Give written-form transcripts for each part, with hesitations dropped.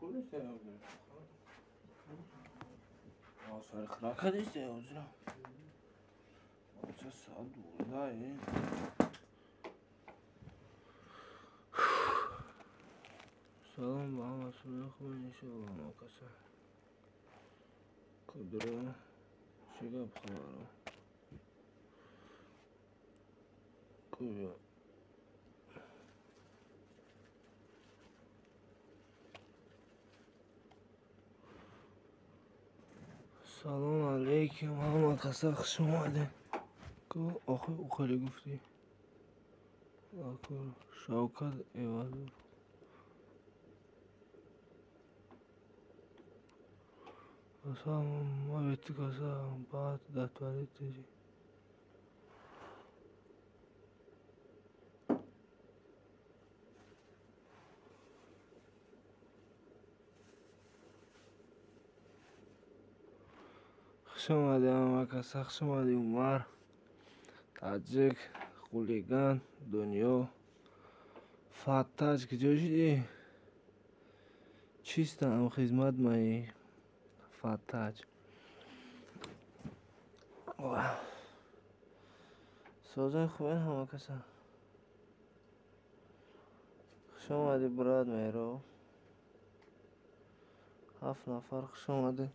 Kurdiste ya uzun. Sarı kırak işte ya uzun. Çok saat burada ya. Salam bana suyu koyun inşallah makasa. Kudura şigap khalara. Kuya. سلام علیکم محمد قصه خوش اومده که آخه او خیلی گفتی اکر شوکت ایوازور قصه ما بیتی قصه بعد دتواری تیجی خوش اومده محمد قصه خوش اومده عمر تاجیک خولیگان دنیا فتاج که جوشی چیست هم خدمت مایی فتاج سوزن خوبه همه کسا خوش اومده براد میرو 7 نفر خوش اومده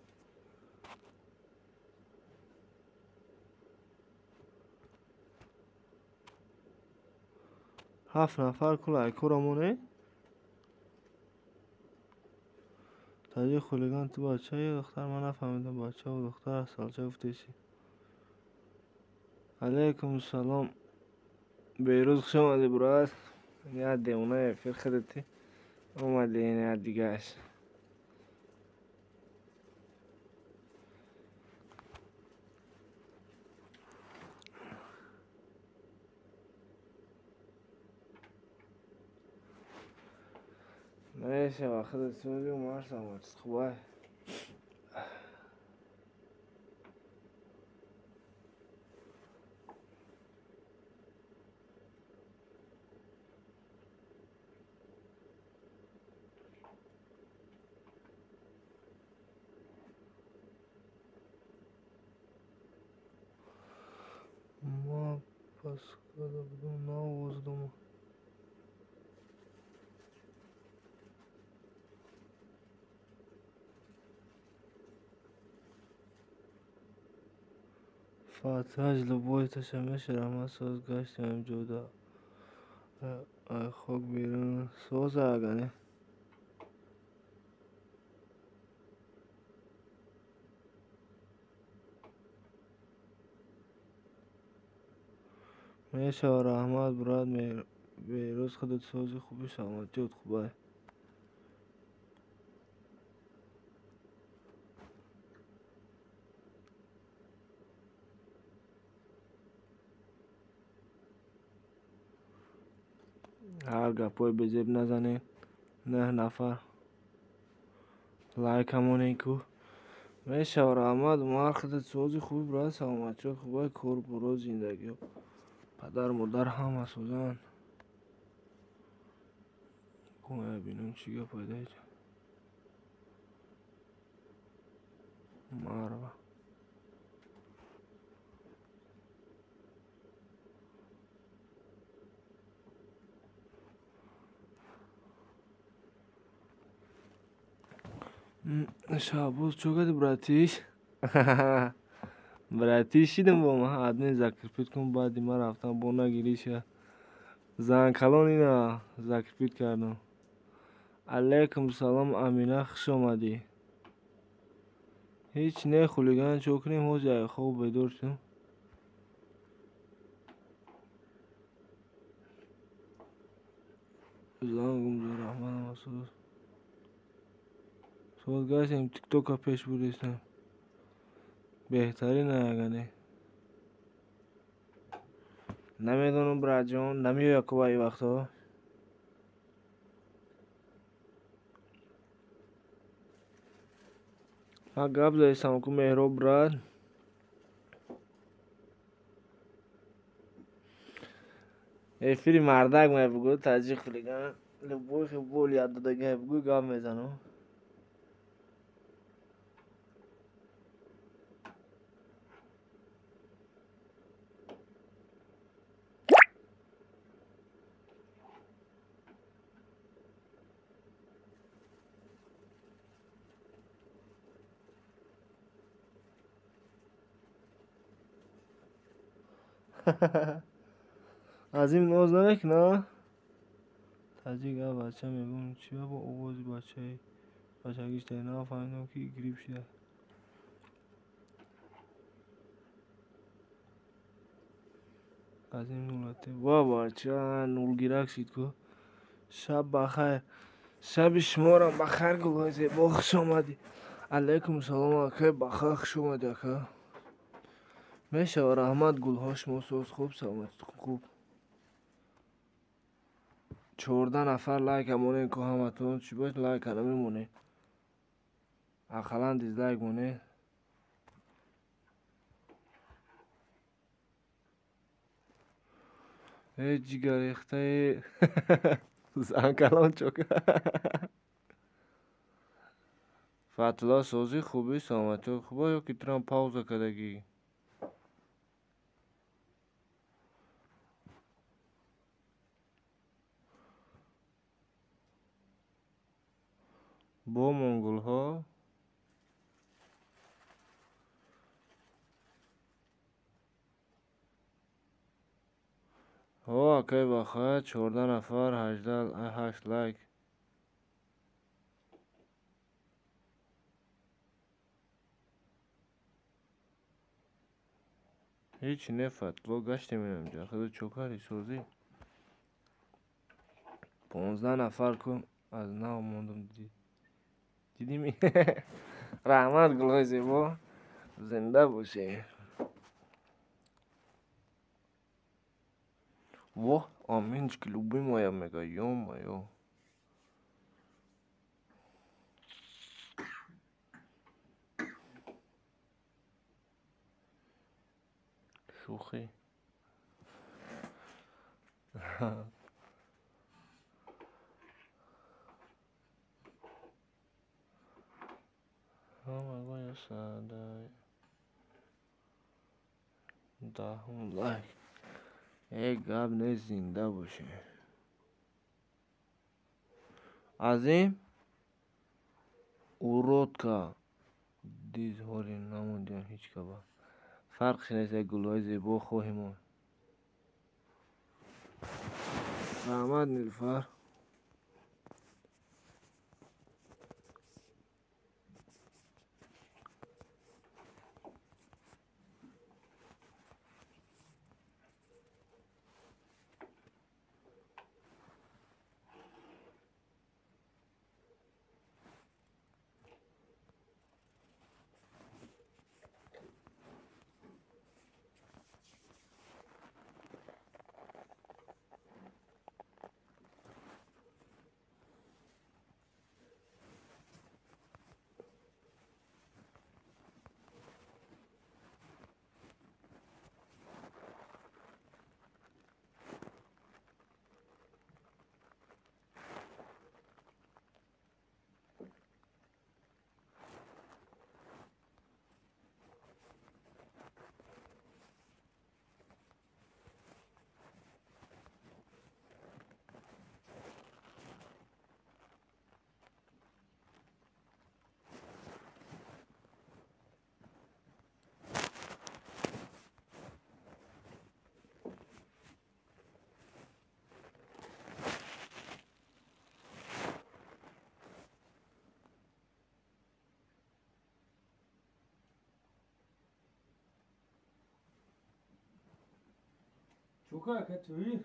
7 نفر کلای کورمونه تاجی خولیگان تو بچه یا دختر من نفهمیدم بچه و دختر از سالچه گفتیشی علیکم سلام بیروز خوش اومده براد یاد دیونه فیر خدتی اومده این یاد دیگهش میشه واخد سوزی و مارس آمد خوبه ما پس کده بدون نوازدم فاتحاج لبوی تشمش رحمت ساز گشتیم جدا خوک بیرون سوز آگنه میشه و رحمت براد بیروز خودت سوزی خوبیش آمد جود خوبه هر گپای به جیب نزنین 9 نفر لایک همونه کو میشه و رحمت مار خودت سوزی خوبی براد آمد جود خوبه کور برو زندگی پدر مادر هم سوزن کنه بینم چی گپای دیگه ماروا شابوز چوکت براتیش براتیش شیدم با ما آدمی ذکر پیت کن بعدی ما رفتم با نگیریشه زن کلان اینا ذکر پیت کردم علیکم سلام امینه خوش اومدی هیچ نه خولیگان چوکنیم هو جای خوب بدور شدم زنگم زور رحمان مسعود سوال گشتیم تیک توک پیش بودیستم بهتری نه نمیدونم برات جان نمیای که با این وقتا ما گپ داشتم که مهراب برات افری مردک می بگو تاجی خولیگان لبوی خیلی بول یاد داده بگو گپ میزنم از این ناز نمیکنه. تاجیک بچه میگم چی با آوازی بچه‌گیش در نفهمیدم که گریپ شده. از این نولته بابا چه نولگیرک شید که شب بخیر. شب شما را بخیر گلایزه با خوش آمدی. علیکم سلام اکه بخیر خوش آمدی اکه. میشه و رحمت گلها شما سوز خوب سلامت خوب. 14 نفر لایک همونه که همتون چی باید لایک کنه میمونه. اقلا دیزلایک مونه. ای جیگر ریخته زن کلان چوکه. فتلا سازی خوبی سلامتی خوبه یا که ترام پاوزا کدگی. با منگول ها ها اکی بخواهد 14 نفر 8 لایک. هیچی نفت با گشتی مینم جا خدا چوکاری سوزی 15 نفر کن از نو موندم دیدی می رحمت گلای زیبا زنده باشه. واه آمین که لوبی مایا میگه یا مایا شوخی. همه یا ساده دهم لایک ای گب نه زنده باشه. از این اورودکا دیز هوری نموندیم هیچ کبا فرقش نیست گلهای زیبا خواهیمون. رحمت نیلفر چوکا که توی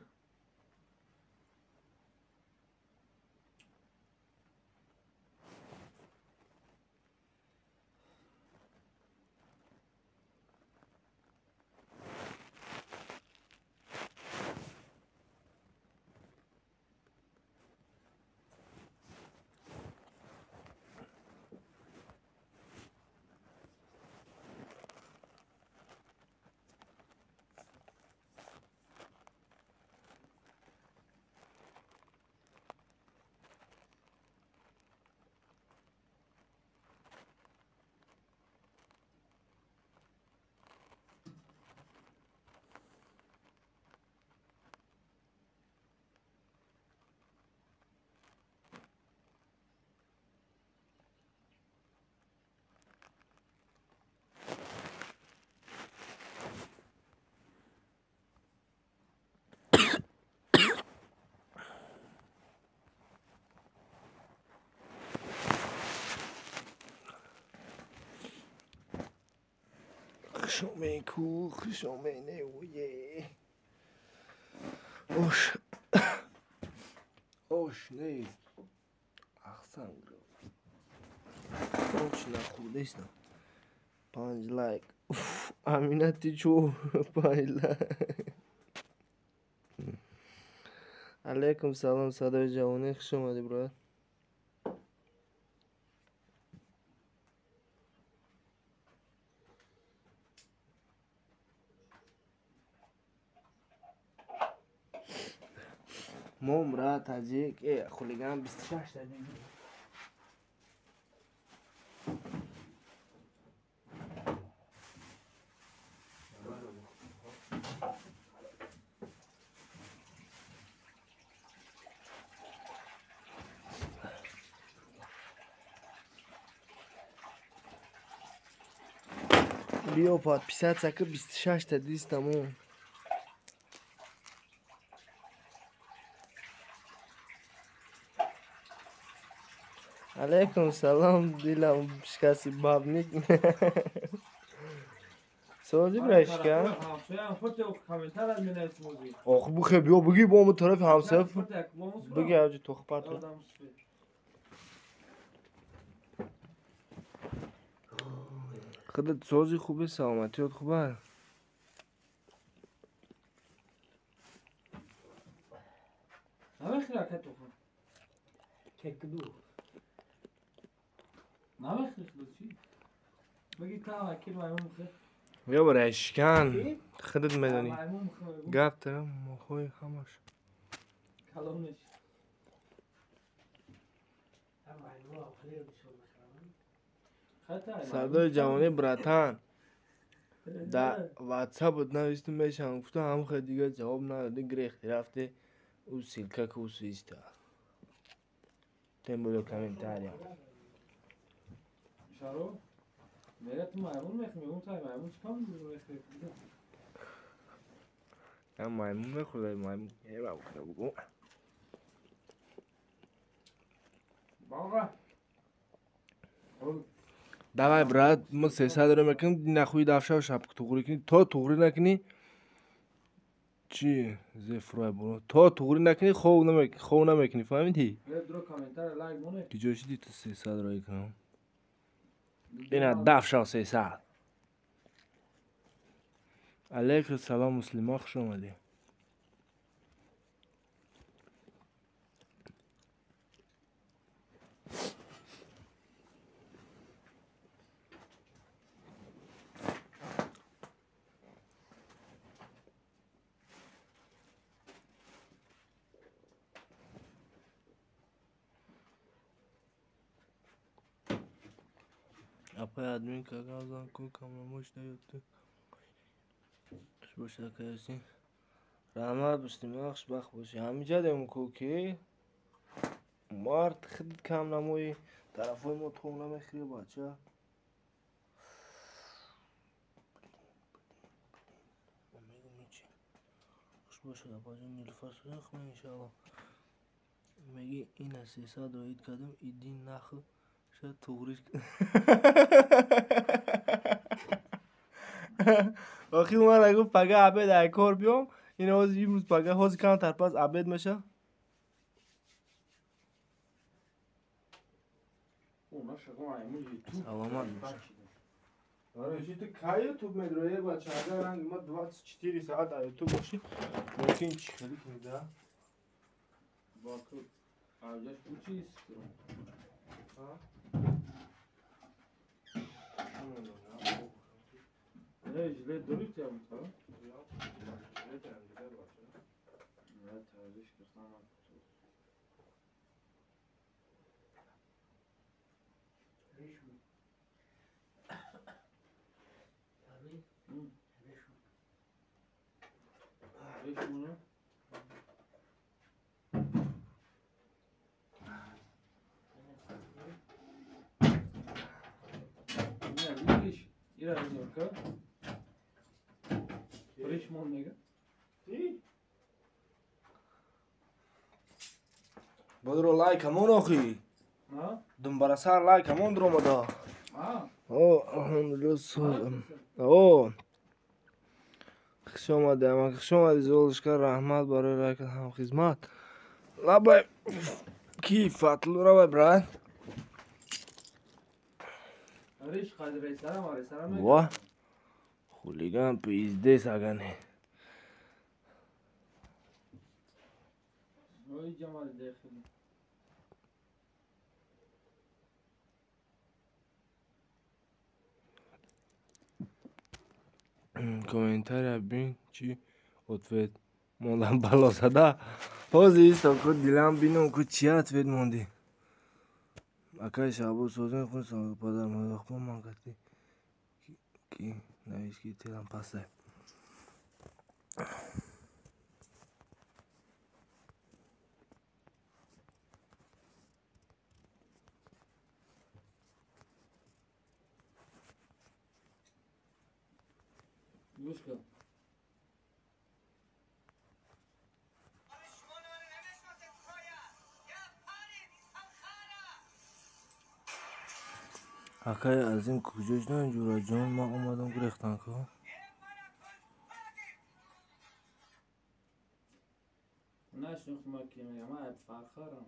شومه کوخ شومه نویه اوش نه احسن اوش نخوده ایستم 5 لایک امینتی چو 5 لایک علیکم سلام صدای جوانی خوش اومدی برات ممرا تاجیک خلیگان 26 دادیم بیا پاد 26 تا دیستمون علیکم سلام دیلم شکستی بابنیک سوزی برشکن آخه بخی بیا بگی با همون طرف همسف بگی اوجی تخپت خودت سوزی خوبه سلامتیات خوبه نمیخوره که تو خود چکدو نمیخوره چی؟ بگی تا وکیل مایمون خود بیا برشکن خودت میدونی گفت دارم مخوی همش کلام نشی صدای جوانی براتن در واتساپ بود نویستم بهشم گفتم هم خیلی دیگه جواب نداده گریختی رفته او سیلکه که او سویسته تیم بودو کامنتاریا شارو میگه تو مایمون میخوری اون تای مایمون چیکار می‌کنی هم مایمون میخورده مایمون یه با بکنه بگو بابا давай брат ما 300 رو میکنیم نخوی دفشه و شب توغری کنی تا توغری نکنی چی زفرای برو تا توغری نکنی خو نمیکنی فهمیدی درو کامنتار لایک مونه کی جوشی دی تو 300 رو کنم اینا دفشه و 300 علیکم سلام مسلمان خوش اومدی اپای ادمین که گازان کو کامراموش نیوتو خوش باشه کسی رحمت بستیم خوش بخ باشی همینجا دیم کوکی مارت خود کم نموی طرفای ما تو نمیخوری بچه خوش باشه باجه نیلوفر سوزن خمه انشاءالله میگی این از 300 رو اید کردم ایدین نخل شاید توغریش آخی اومد اگه پگه عبید ایکار بیام این آوازی این روز پگه حوزی کنم ترپاز عبید میشه اونا شکم مایمون یوتیوب سلامت باشه آره چی تو که یوتیوب میدرویه بچه اگر رنگ ما 24 ساعت در یوتیوب باشی ممکن چی خیلی کنیده باکو اوجش بود چیست نه جله درویت یا بودا نه تازش کسان من ریشمونه نه ریش ایرا ریزور که ریشمون نگه بدرو لایک همون آخی ها دنبال سر لایک همون درو مدا الحمدلله سالم. خوش آمده. خوش آمدی زولشکر. رحمت برای رکت هم خدمت. لبای کی فتلو را ببرد. ریش قدر سرم وا خولیگان پیزده سگنه. وای جمال داخلی. Комментарий бин чи ответ мондан бало зада. Ҳозир исто ку дилам бинам ку чи ответ монди. Акай шабу созин хун сон падар мадохма ман гати ки навис ки телам пастай. گوش کن. Акай аз ин куҷоҷдан ҷураҷон ман омадам гирехтан ку. نشناختم که میگم من فخرم.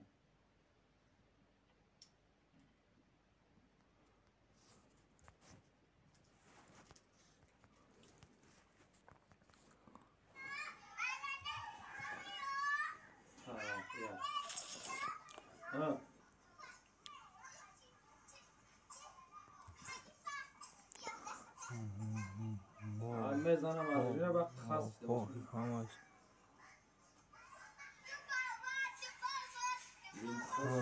میزنم از روی وقت خسته باشم. همش برای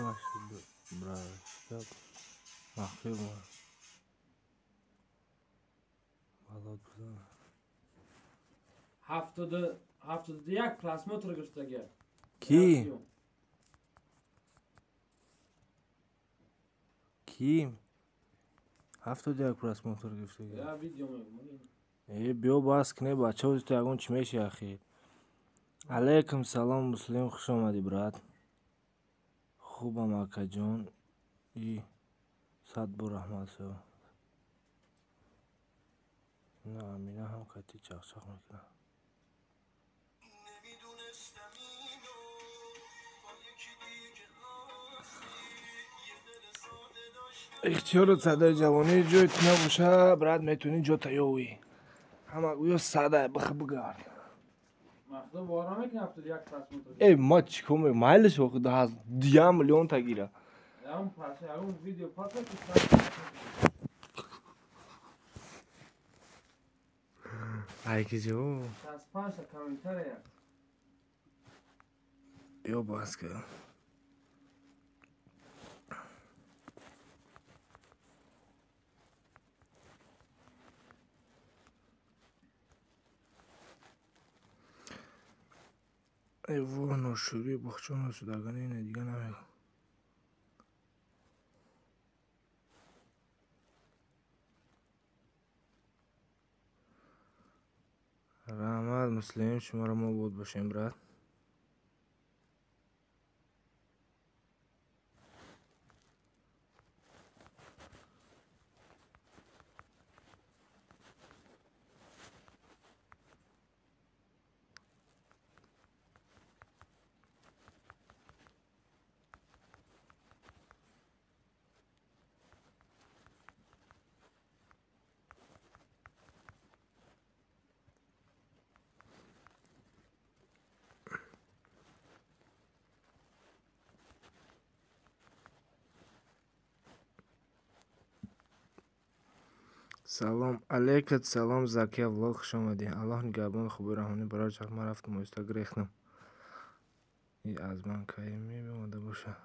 مخفی بود. هفتاد یک پلاسماتر گرفته گرد. کی؟ کی؟ 71 پلاسماتر گرفته گرد. یا ویدیو میگم. بیو باز کنه بچه ها تو یکون چی میشه اخی. علیکم سلام مسلم خوش آمدی برات. خوبم اکا جان. ای صد بو رحمت سو. نه امینه هم کتی چخ میکنه. اختیار صدای جوانی جویت نباشه برات میتونی جا تیاوی. همه گویا ساده بگرد. مخدوم بارا میکنه 71 پلاسماتر. ای ما چیکار میکنم؟ مایلش وقت هست 2 میلیون تا گیره. اون پاسه اون ویدیو پاس که ای که جو 65 تا کامنتره. بیا باز که ای وای ناشوری بخچه نشدگانه اینه دیگه نمیگم. رحمت مسلم شما را ما بود باشیم برات. سلام علیکت سلام زکی влог خوش آمدی. الله نگهبان خوبی رحمانی برای چخ من رفتم و گریختم. این از من که میبینده باشه.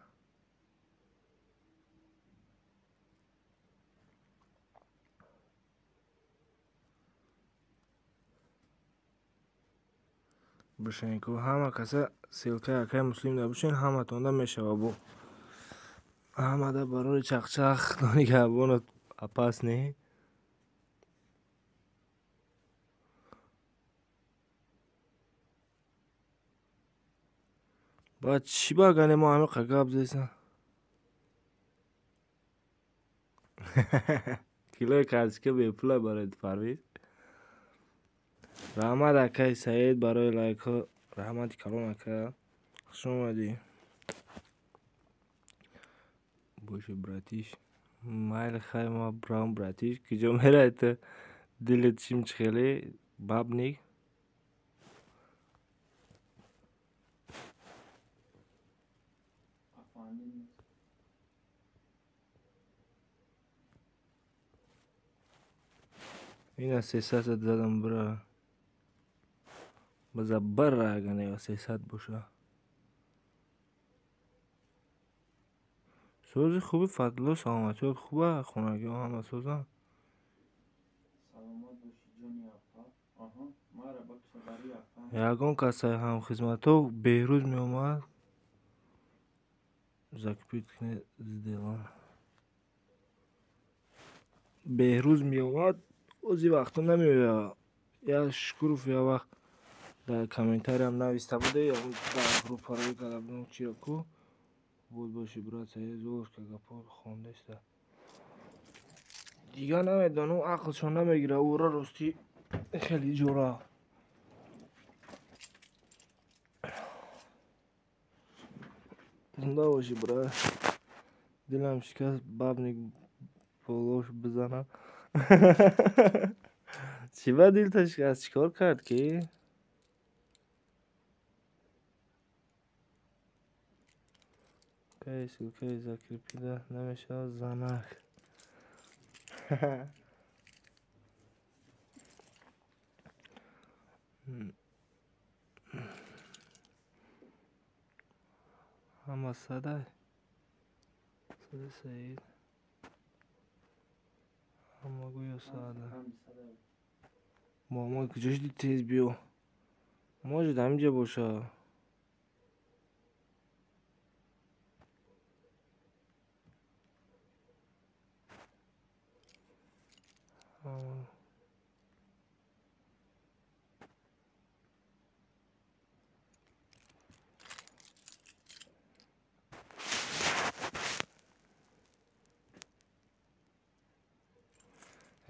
باشین که همه کسی سیلکه اکای مسلم نباشین همه تونده میشه بابو. همه ده برای چخ نگهبان اپاس نه. باید چی بگنه ما همه قگاب زیستن. کیلو کاسکه به پول برای پرویز. رحمت اکای سعید برای لایک ها. رحمت کلون اکا خوش اومدی. باشه براتیش مایل خیلی ما برام براتیش که جو میره تو دلت چیم خیلی باب نیک. این از 300 زدم برا بزبر را اگه یا 300 باشه. سوزی خوبی فضلو سلامتی خوبه خونگی هم سوزن. سلامت باشی جونی اپا. آها ما را بکش بری اپا. یگان کسای هم خدمتو بهروز می اومد. زکپیت کنه زدیلان. بهروز می اومد اوزی وقتا نمیوید. یا شکروف یا وقت در کامنتاری هم نویسته بوده یا در گروپ پروی کده بودم چی را کو بود باشی برات سایه زور که گپا خونده است دیگه نمیدانم عقلشون نمیگیره او را راستی خیلی جوره. زنده باشی برای دلم شکست بابنیک بولوش بزنم. چی با دل تا شکست چیکار کرد که؟ کیسو کیسا کریپیده نمیشه زنک. اما صدای سعید اما گویا ساده ماما کجاش دید تیز بیو ماجد همینجا باشه.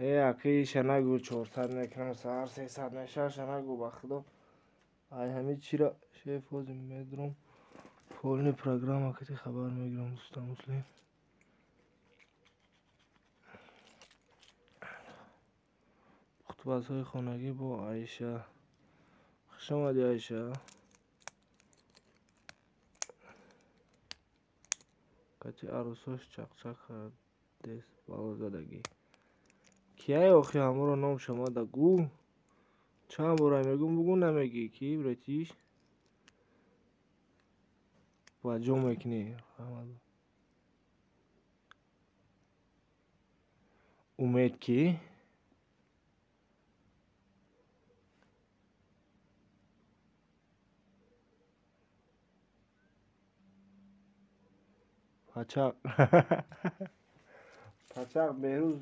ای اکی شنگو 400 میکنم سهر 300 میشه شنگو بخدا ای همه چی را شیف وزی میدرم پولنی پروگرام اکتی خبر میگیرم دوستا مسلم. خطبت های خانگی با عایشه خوش آمدی عایشه. کتی عروساش چق چق کرد دست بالا زدگی کیه آخی همه رو نام شما دگو چند برای میگم بگو نمیگی کی براتیش وجه میکنی امید کی پچق پچق بهروز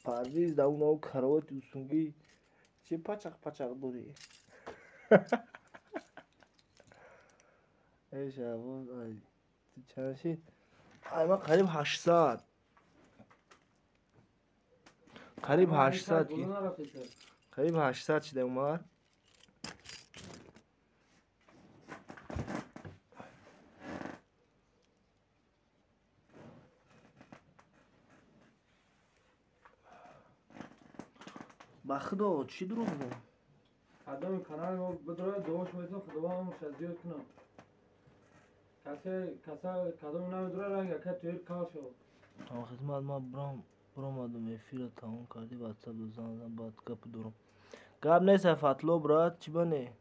پرویز در اون او کروات دوستونگی چه پچق پچق دوری. ای شباز ای چند شید ای من قریب 800 قریب 800 کی قریب 800 شده عمر. بخدا چی دروغ بود قدم کانال ما بدره دوش میتونم خداوند مش زیاد کنم کسی کدوم نمیدره رنگ که توی کار شو تا خدمت ما برام آدم افیر تمام کردی واتساپ دوزان بعد گپ دورم گپ نیست فتلو برات چی بنه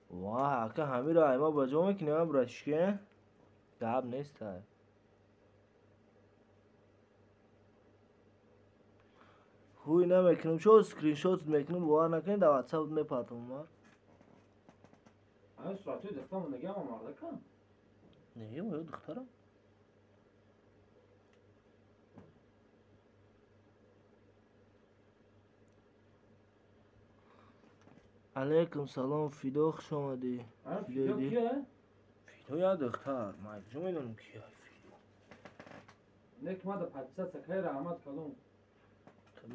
واه که همین را ایما بجا میکنیم برش که گپ نیست خوی نمیکنم شو اسکرین شات میکنم باور نکنید در واتساپ میپاتم مار همین صورتی دختم نگه ما مرده کن نه ما دخترم علیکم سلام فیدو خوش آمدی. فیدو کیه؟ فیدو یا دختر من کجا میدونم کیه فیدو Nek ma da padisa sakay rahmat kalon.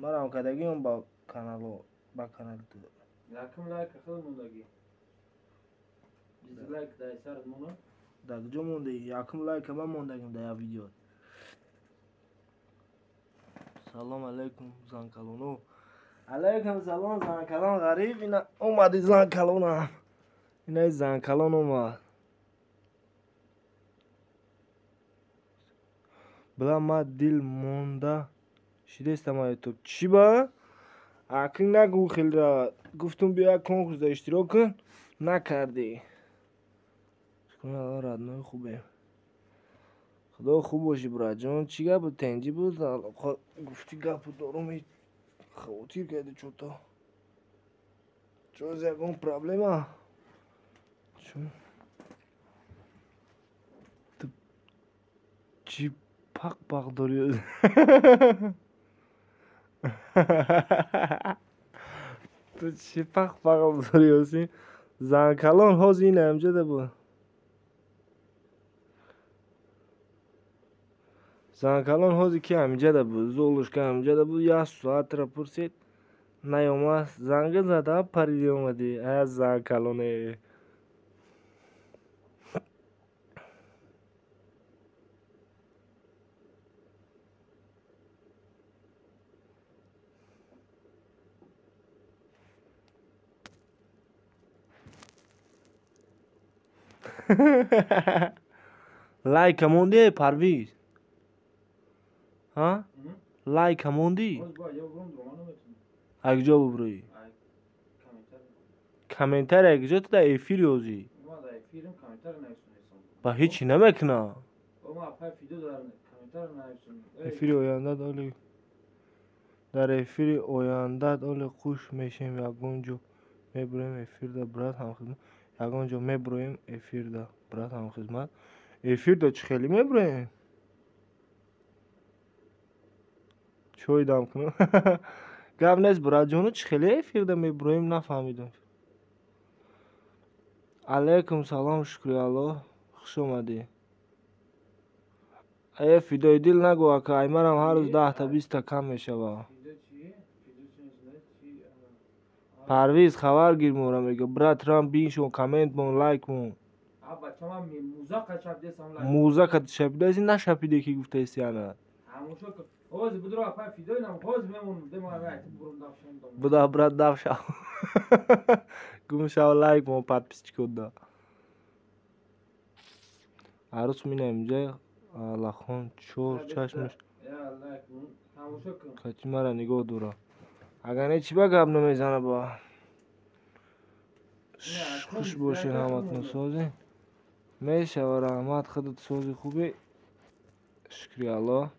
Maram kadagiyum ba kanalo ba kanal tu. Yakım like akıl mundagi. Dislike da isar muna. Dagjo mundi yakım like ama mondagim da ya video. Salam alaikum zankalonu. Alaikum salam zankalon gharib ina omadi zankalona. Ina zankalon omad. Bilan ma dil monda شدستم یوتیوب چی با؟ اکنون نگو خیلی را گفتم بیا کنکورس دا اشتراک کن نکردی شکرم الله ردنای خوبه خدا خوب باشی برای جان چی گفت بود تنجی بود گفتی گفت دارم خواتیر کرده چوتا چوز یکم پرابلم ها چون چی پاق داری تو چی پاق داری زنکلان هاز این امجده بود زنکلان هازی که امجده بود زولش که امجده بود یه ساعت را پرسید نیومد زنگ زده پریدی اومدی از زنکلانه لایک موندی پرویز ها لایک موندی اگجا ببروی کامنتر اگجا تو دا ایفیری اوزی با هیچی نمکنه ایفیری اوینده دالی در ایفیری اوینده دالی خوش میشیم یکونجو میبرویم ایفیر دا برات هم خدمت یکونجو میبرویم ایفیر دا برات هم خدمت ایفیر دا چه خیلی میبرویم چوی دام کنم گفت نیست برات جانو چه خیلی ایفیر دا میبرویم نفهمیدم علیکم سلام شکری الله خوش اومدی ای فیدای دل نگو اکا ایمرم هر روز 10 تا 20 تا کم میشه با پرویز خبر گیر مورا میگه برات رام بینشون کامنت مون لایک مون موزه که شپیده ایسی نشپیده که گفته ایسی انا بدا برات داف شاو گم شاو لایک مون پات پیسچ کد دا عروس مینه امجا لخون چور چشمش کچی مرا نگاه دورا اگر نه چی بگم نمیزنه با خوش باشین همتون سازی میشه و رحمت خودت سازی خوبی شکری الله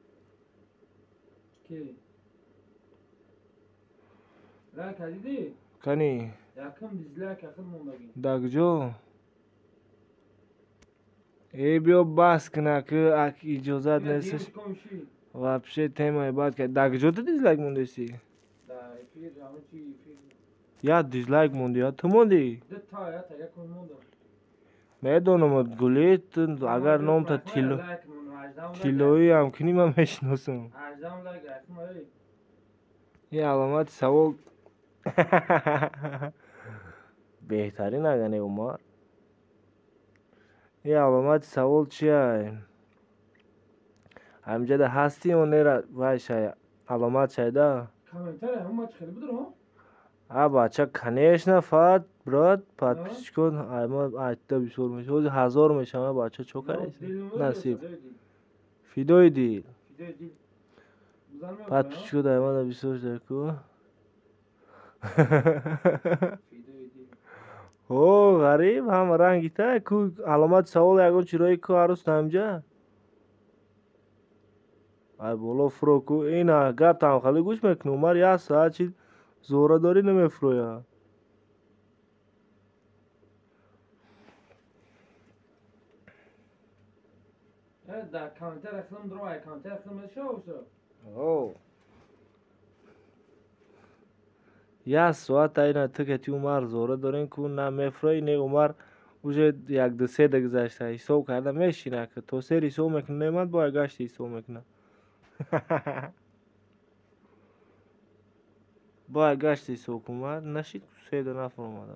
کنی دگجو ای بیا بس کنه که اکی اجازت نیستش و پیشه تیمای باید که دگجو تو دیزلایک مونده سی یا دیزلایک موندی یا تو موندی میدونم گلیت اگر نام تا تیلوی هم کنی من میشناسم یه علامت سوال بهترین اگه عمر یه علامت سوال چیه همجده هستی و نیره وای شاید علامت شایده بچه کنیش نفت براد پاد پیش کن ایما ایتا بیشور میشه 1000 میشه همه بچه چو کنیش نصیب فیدوی دیل پاد پیش کن ایما دا بیشور درکو او غریب هم رنگی تا که علامت سوال یکون چرایی که عروس نمجه ای بولا فروکو اینا گب تام خالی گوش میکنه عمر یه ساعت چی زوره داری نمیفرویا در کانتر اخلم درو کانتر اخلم شو او یه ساعت اینا تو که تی عمر زوره دارین که نمیفروی نه عمر اوجه یک دو سه دگذشته ایسو کرده میشینه که تو سری سو میکنه نمید باید گشت ایسو میکنه با گشتی حکومت نشید 3 نفر اومده.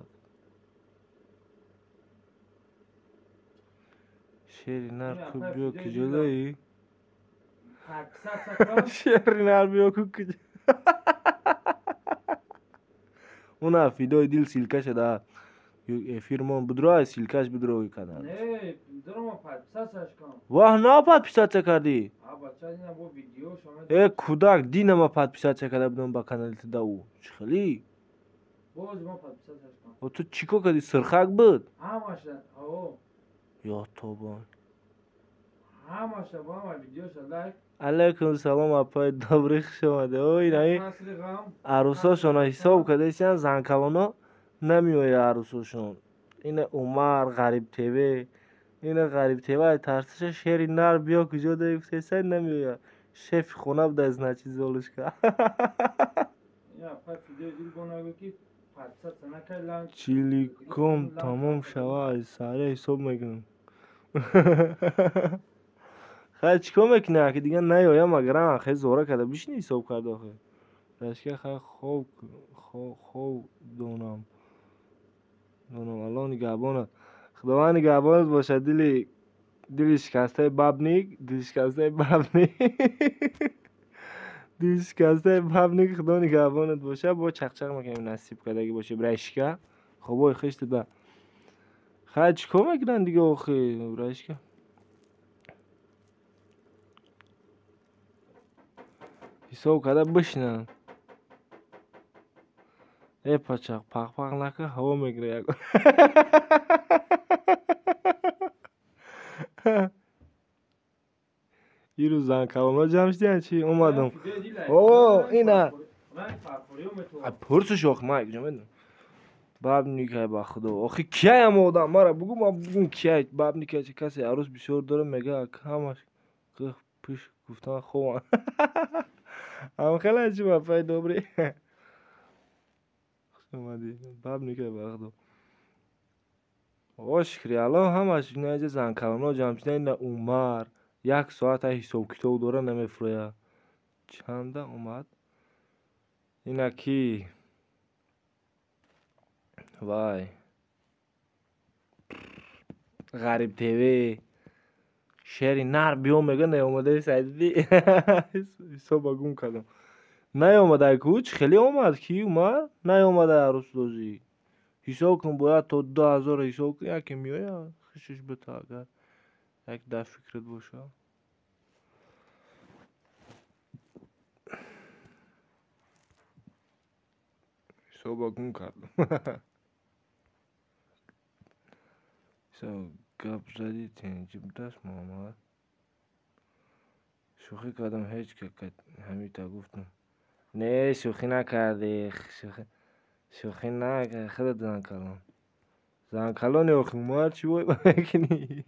شیری نر کو بیو کجایی؟ شیری نر بیو کو کجا؟ اونا فیدای دیل سیلکه شده. فیرمان بدرای سیلکش بدروی کردن. نه درم پسش کن. واه نه پات پیشات کردی؟ بچه دینا با ویدیو شما. کودک دینا ما پات پیشات کرده بودم با کانال تدا او. چخلی؟ باز ما پات پیشش کن. و تو چیکو کردی سرخک بود؟ همش او. یا توبان. همش با ما ویدیو شده. علیکم سلام اپای دبریخ شماده. اوی نایی عروساشون حساب کرده ایشان زنکلانا نمیوی عروساشون. این عمر غریب تیوی. این غریب تیوی ترسش شیری نر بیا کجا دایی فتیسه نمیوی. شف خونه بده از نچی زولش که. چیلی کم تمام شوه ساره حساب میکنم. خیلی چیکار میکنه که دیگه نیایم اگرم خیلی زوره کرده بیشنی حساب کرده آخه رشکه خیلی خوب دونم الان نگهبانت خداوند نگهبانت باشه دل شکسته ببنیک دل شکسته ببنیک خدا نگهبانت باشه با چق میکنیم نصیب کردگی باشه برشکه خب خشت ده خیلی چیکار میکنن دیگه آخه برشکه حساب کرده بشنن ای پچق پق نکه هوا میگره یک یه روز زن کلاما جمع شدین چی اومدم اوه اینه پرسش آخه ما اگه جمعه باب نیکه با خدا آخه کیه هم آدم مرا بگم کیه باب نیکه چه کسی عروس بسیار داره میگه همش پیش گفتن خوبه هم خیلی عجیب اپای دوبری اومدی باب نیکه با خدا شکری الان همش اینجا زن کلاما جمع شدن این عمر 1 ساعت حساب کتاب داره نمیفرویه چنده اومد اینا کی وای غریب تیوی شیری نر بیو میگه نیومده سعیدی حساب گم کردم نیومده کوچ خیلی اومد کی اومد نیومده عروس دوزی حساب کن باید تا 2000 حساب کن یکی میوه خشش بتا اگر یک ده فکرت باشه حساب گم کردم گپ زدی تنجیب دست محمد شوخی کردم هیچ که همین تا گفتم نه شوخی نکردی شوخی نکردی خودت زن کلان آخی اومد چی باید بکنی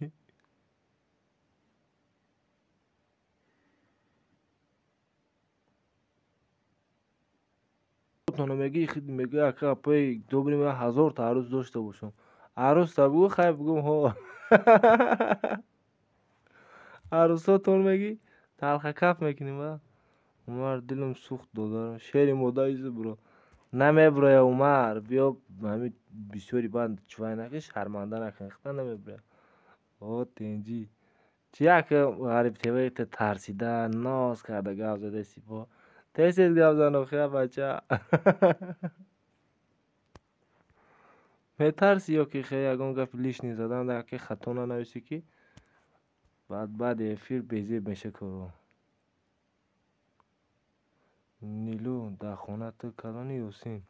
تانو میگی خیلی میگه اکه اپای دوبری من 1000 تا عروس داشته باشم عروس تا بگو خیلی بگم ها عروس ها تون میگی تلخه کف میکنیم عمر دلم سوخت دادارم شیری مدایزه برو نمیبره عمر بیا همین بسیاری بند چوای نکه شرمنده نکن اختا نمیبره تنجی چیه که غریب تیوی ترسیده ناز کرده گف زده سیپا تیسید گف زنو خیلی بچه میترسی یا که خیلی اگه گفت لیش نیزدن در که خطونه نویسی که بعد افیر بیزی میشه کرو نیلو در خونه تو کلانی یوسین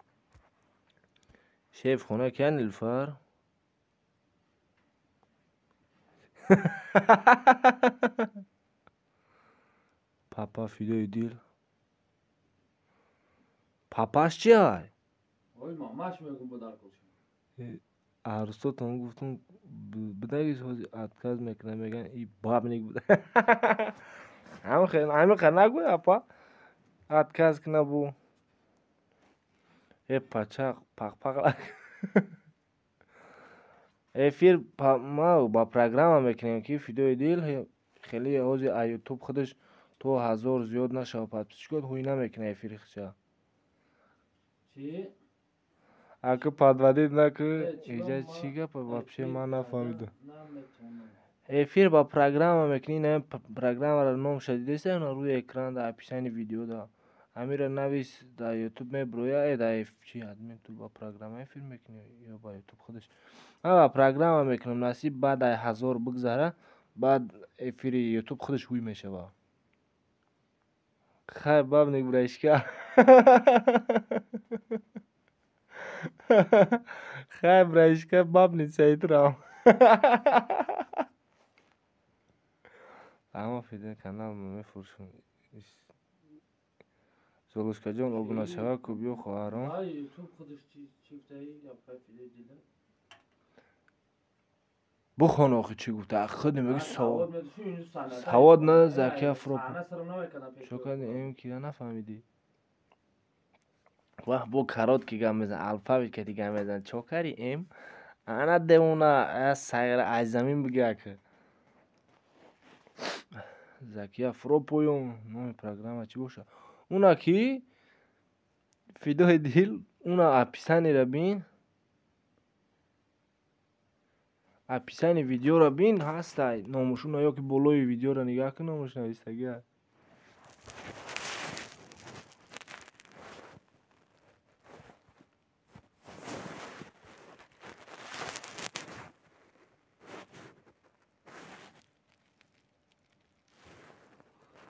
شیف خونه که نیلفر پاپا فیدوی دیل پاپاش چی های؟ اوی ماماش میگم بدار کشم عروسا تون گفتم بدهیش حوزی اتکاز میکنه میگن ای باب نیک بوده همه خیلی نگوی اپا اتکاز کنه بو ای پچق پق لک ای فیر ما با پروگرام هم میکنیم که فیدوی دیل خیلی حوزی یوتیوب خودش تو 1000 زیاد نشو پس چیکار هوی نمیکنه افیر خچا چی؟ اگه подводить نکه چیکار اینجا ما چی گپ вообще افیر من نفهمیدم نمیتونم. افیر با پروگرام میکنی نه پروگرام را نام شدیده است نه روی اکران در پیشین ویدیو دا امیر نویس در یوتیوب می برویا در چی ادمین تو با پروگرام افیر میکنی یا با یوتیوب خودش من با پروگرام میکنم نصیب بعد 1000 بگذره بعد افیر یوتیوب خودش هوی میشه با خیر باب نگرایشکار خیر برایشکار باب نیست رام اما فیده کانال میفروشم زولوشکا جان ابنا شوه کو بیو خواهرام آه یوتیوب خودش چیفتایی یا فیده دیده بخوان آخه چی گفته خود میگه سواد میدوشی اینو سنده سواد نه زکی افروپ سانه سرم نمیکنم پیش شکر ایم کیره نفهمیدی واه بو کارات که گم میزن الفاوی که دیگه میزن چوکری ایم انا دمونا از سایر از زمین بگه که زکی افروپویوم نومی پروگرام چی باشه اونا کی فیدو دیل اونا اپیسانی را بین اپیسانی ویدیو را بین هستای ناموشون یا که بلوی ویدیو را نگاه کن ناموش نویستگی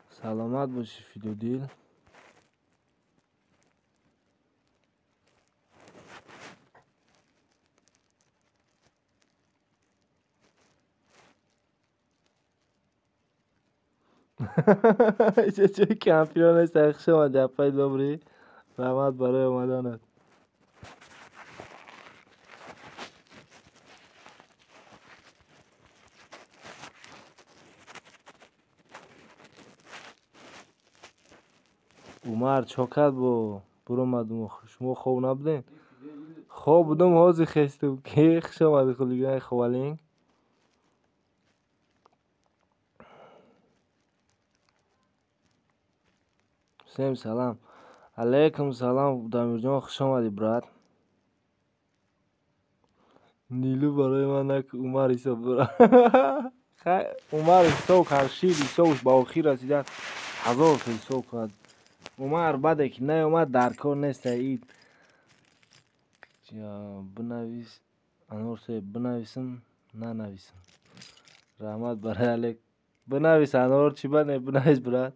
سلامت باشی فیدو دیل چه کمپیون سخش شما جپای دوبری رحمت برای اومدنت عمر چوکت بو برو مدوم شما خوب نبودین خوب بودم حاضی خستم که خش آمده خلیگه خوالینگ سیم سلام علیکم سلام دامیر جان خوش آمدی برات نیلو برای من نک عمر حساب برا عمر حساب کرشید حسابش با آخی رسیدن 1000 تا حساب کرد عمر بده که نه اومد در کار نیست اید یا بنویس انور صاحب بنویسم نه نویسم رحمت برای علیک بنویس انور چی بنویس برات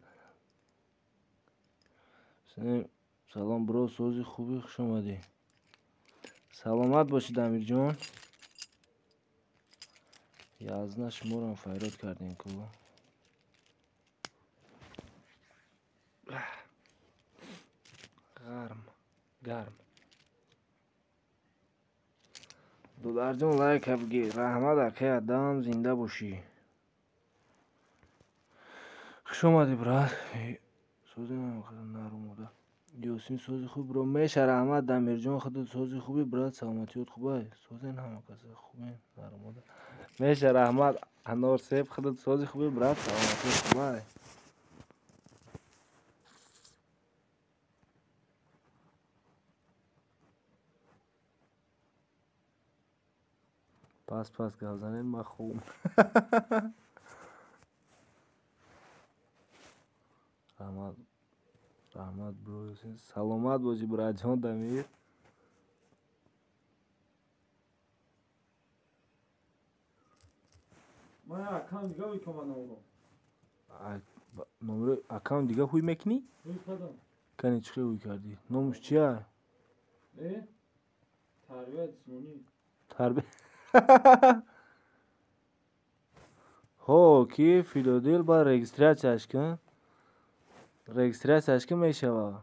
سلام برو سوزی خوبی خوش اومدی سلامت باشید امیر جان یازده شمارم فیراد کردین کو گرم دولار جان لایک بگی رحمت اکی ادم زنده باشی خوش اومدی برات سوزی نرم بوده یاسین سوزی خوب برو میشه رحمت دمیر جان خودت سوزی خوبی برات سلامتیت خوبه سوزی همه کسی خوبه نرم بوده میشه رحمت انور صاحب خودت سوزی خوبی برات سلامتیت خوبه پس گازنین ما خوب رحمت برو سلامت باشی برات جان دمیر من اکانت دیگه بیکنم نمره اکاونت دیگه هوی میکنی؟ روی کدام کنی چی هوی کردی؟ نامش چیه؟ تربیت جسمانی تربیت هو کی فیدودیل با رجیستریشنش کن رجیستریشنش کن میشه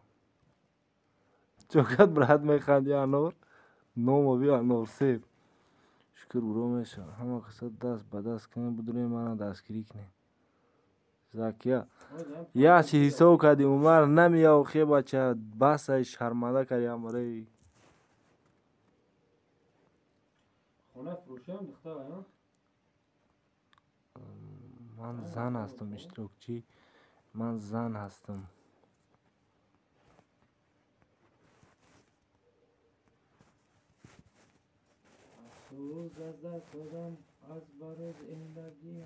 چوکت برات میخندی انور نامو بیا انور سیب شکر برو میشه همه قصد دست به دست کنی بدونی منو دستگیری کنی زکیه یا چی حساب کردی عمر نمیاو خیلی بچه بس شرمنده کردی امره خونه فروشم دختر من زن هستم اشتراکچی من زن هستم. افسوس از دست دادم از بر زندگی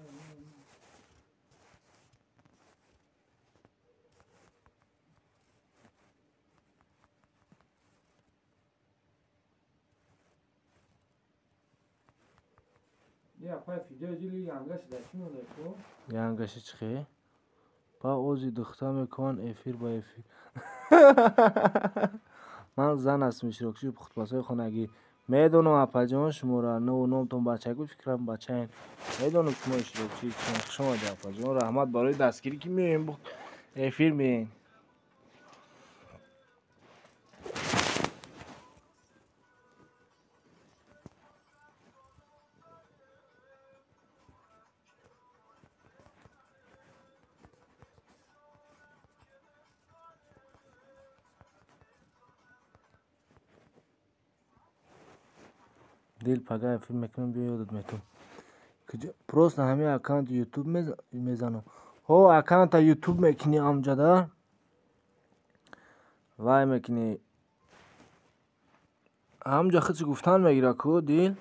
Ya pay video jili yangaş daşın oluyor ko. Yangaşı çıkıyor. Ba ozi dukta mekan efir ba efir. من زن هستم شروکشی خطباسای خانگی میدونم اپاجان شما را نه و نام تون بچه گو فکرم بچه این میدونم شما شروکشی چون شما دی اپاجان رحمت برای دستگیری که میویم با افیر میین دل پگاه فیلم میکنم بیا یادت میتونم پروست همه اکانت یوتیوب میزنم هو اکانت یوتیوب میکنی امجده وای میکنی همجا خودش گفتن میگیره کو دیل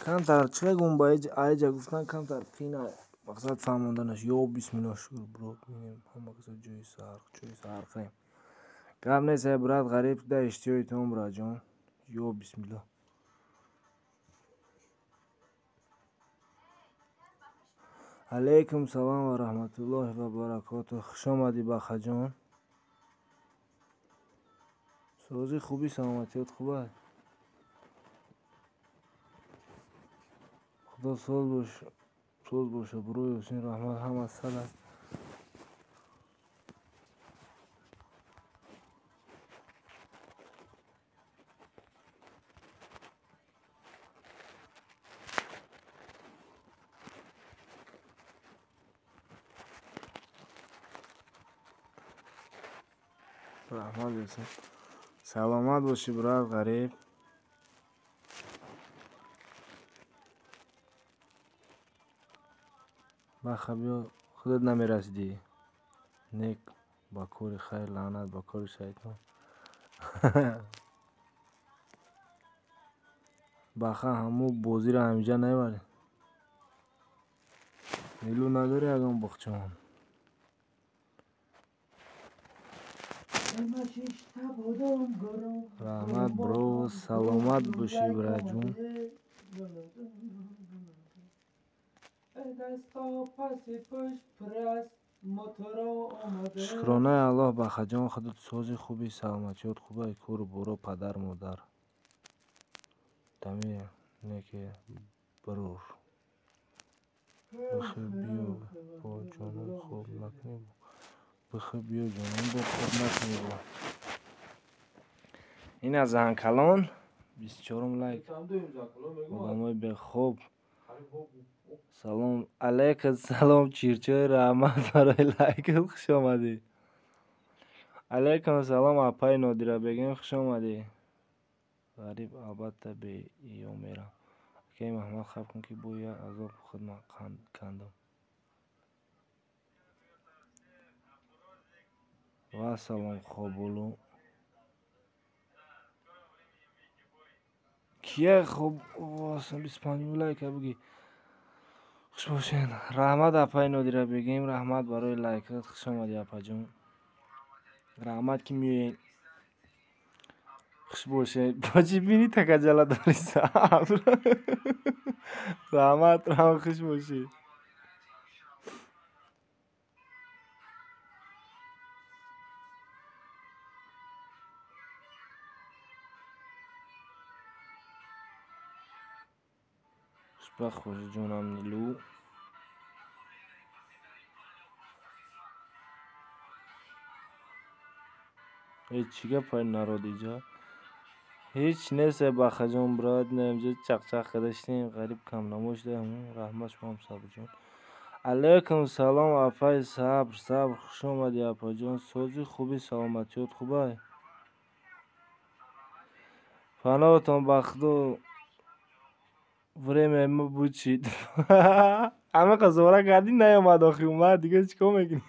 کم تر چه گم با ایجا گفتن کم تر پینا مقصد فهموندنش یا بسم الله شکر برو بینیم هم مقصد جوی سرخ خیم کم نیست برات غریب ده اشتیای توم را جان یا بسم الله علیکم سلام و رحمت الله و برکاته خوش آمدی بخا جان سوزی خوبی سلامتیت خوبه خدا سوز باشه بروی حسین رحمت هم از سلام رحمت بسن سلامت باشی برات غریب بخا بیا خودت نمیرسیدی نیک با کور خیر لعنت با کور شیطان بخا همو بازی را همینجا نیوری نیلو نداری اگم بخچان رحمت برو سلامت باشی برای جون شکرانه الله بخا جان خودت سوزی خوبی سلامتیت خوبه کور برو پدر مادر دمی نیکی برور بخیر بیو با جانم خوب نکنی بخیر بیو جانم با خوب نکنی با این از هنکلان 24 لایک بابامای به خوب سلام علیکم سلام چیرچای رحمت برای لایک خوش آمدی علیکم سلام اپای نادیره بگیم خوش آمدی غریب البته به ایو میرم که محمد خب کن که بویا عذاب خود من کندم و سلام خوابولو کیه خوب واسم 25 لایک بگی خوش باشین رحمت اپای نادیره بگیم رحمت برای لایکت خوش آمدی اپا جون رحمت که میوین خوش باشین باجی بینی تکجله داری صبر رحمت خوش باشی خوشبخت باشی جونم نیلو هیچ چیگه پای نراد ایجا هیچ نیست بخا جون براد نمیجا چق داشتیم غریب کم نموش دهمون رحمت شما هم صبر جون علیکم سلام اپای صبر خوش آمدی اپا جون سوزی خوبی سلامتیت خوبه فناتون بخدو время мы бучит همه قضاوت کردی نیامد آخی اومد دیگه چیکار میکنی؟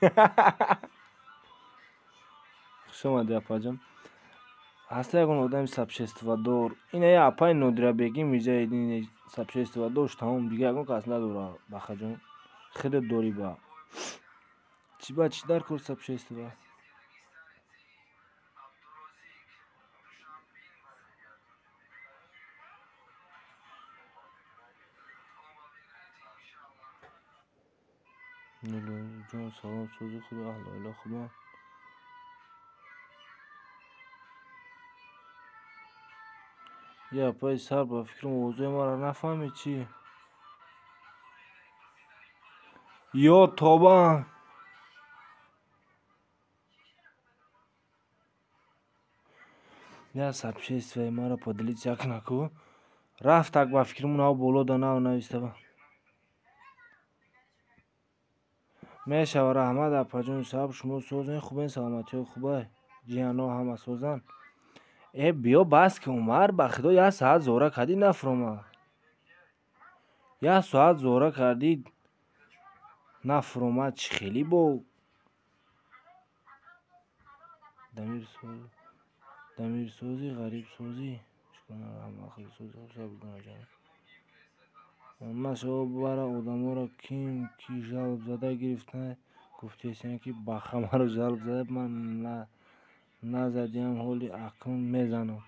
خوش اومدی اپا جان. هسته یکون آدم سبش استفادور اینه یه اپای نودره بگی میجه این سبش استفادورش تمام دیگه یکون کس نداره بخا جان خیلی دوری با چی با چی در کور سبش استفاده نیلو جان سلام سوزی خوبه اهلا اله خوبه یه اپای سر با فکر موضوع ما را نفهمی چی یا توبه یا سبش استفاده ما را پادلی چک نکو رفت تک با فکرمون ها بولو دانه و نویسته با میشه رحمت اپا جون صاحب شما سوزن خوبه سلامتی خوبه جیانا همه سوزن ای بیا بس که عمر بخدا یه ساعت زوره کردی نفرما یه ساعت زوره کردی نفرما چی خیلی با دمیر سوزی غریب سوزی چکنه همه خیلی سوزی خوب بگونه جانه اما شما برای آدم ها را کیم کی جلب زده گرفتن گفته سین که بخمه رو جلب زده من نزدیم حالی اکم میزنم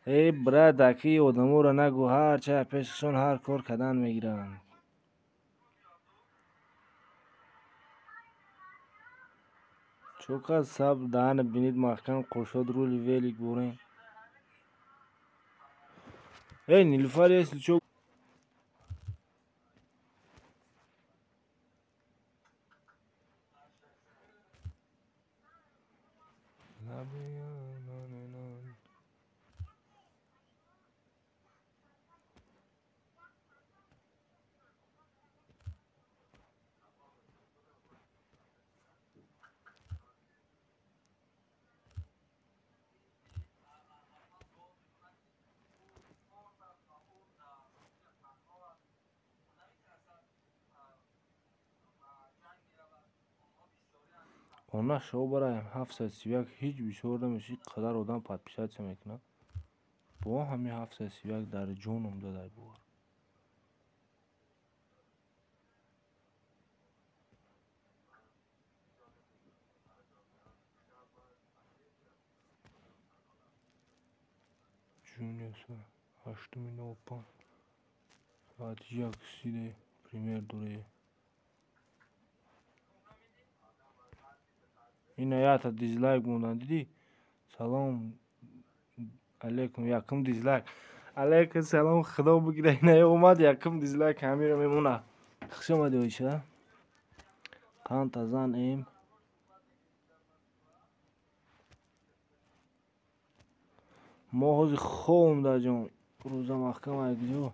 ای برادر که آدم ها را نگو هر چه پیششون هر کار کردن میگیرن چوکا سب دهن بینید محکم قرشاد رولی ویلی گورین ای نیلوفر ایسل چوک اونا شو برایم 731 هیچ بیشور نمیشه قدر آدم پد پیشت چه میکنه با همین 731 در جونم داده بود جونیو سا هشتمی نوپان ساعت یک سیده پریمیر دوره این آیات دیزلایک موندن دیدی سلام علیکم یکم دیزلایک علیکم سلام خدا بگیره این اومد یکم دیزلایک همین رو میمونه خوش اومدی ویشه قند تزن ایم ما حوزی خوم در جون روزا محکم اگلیو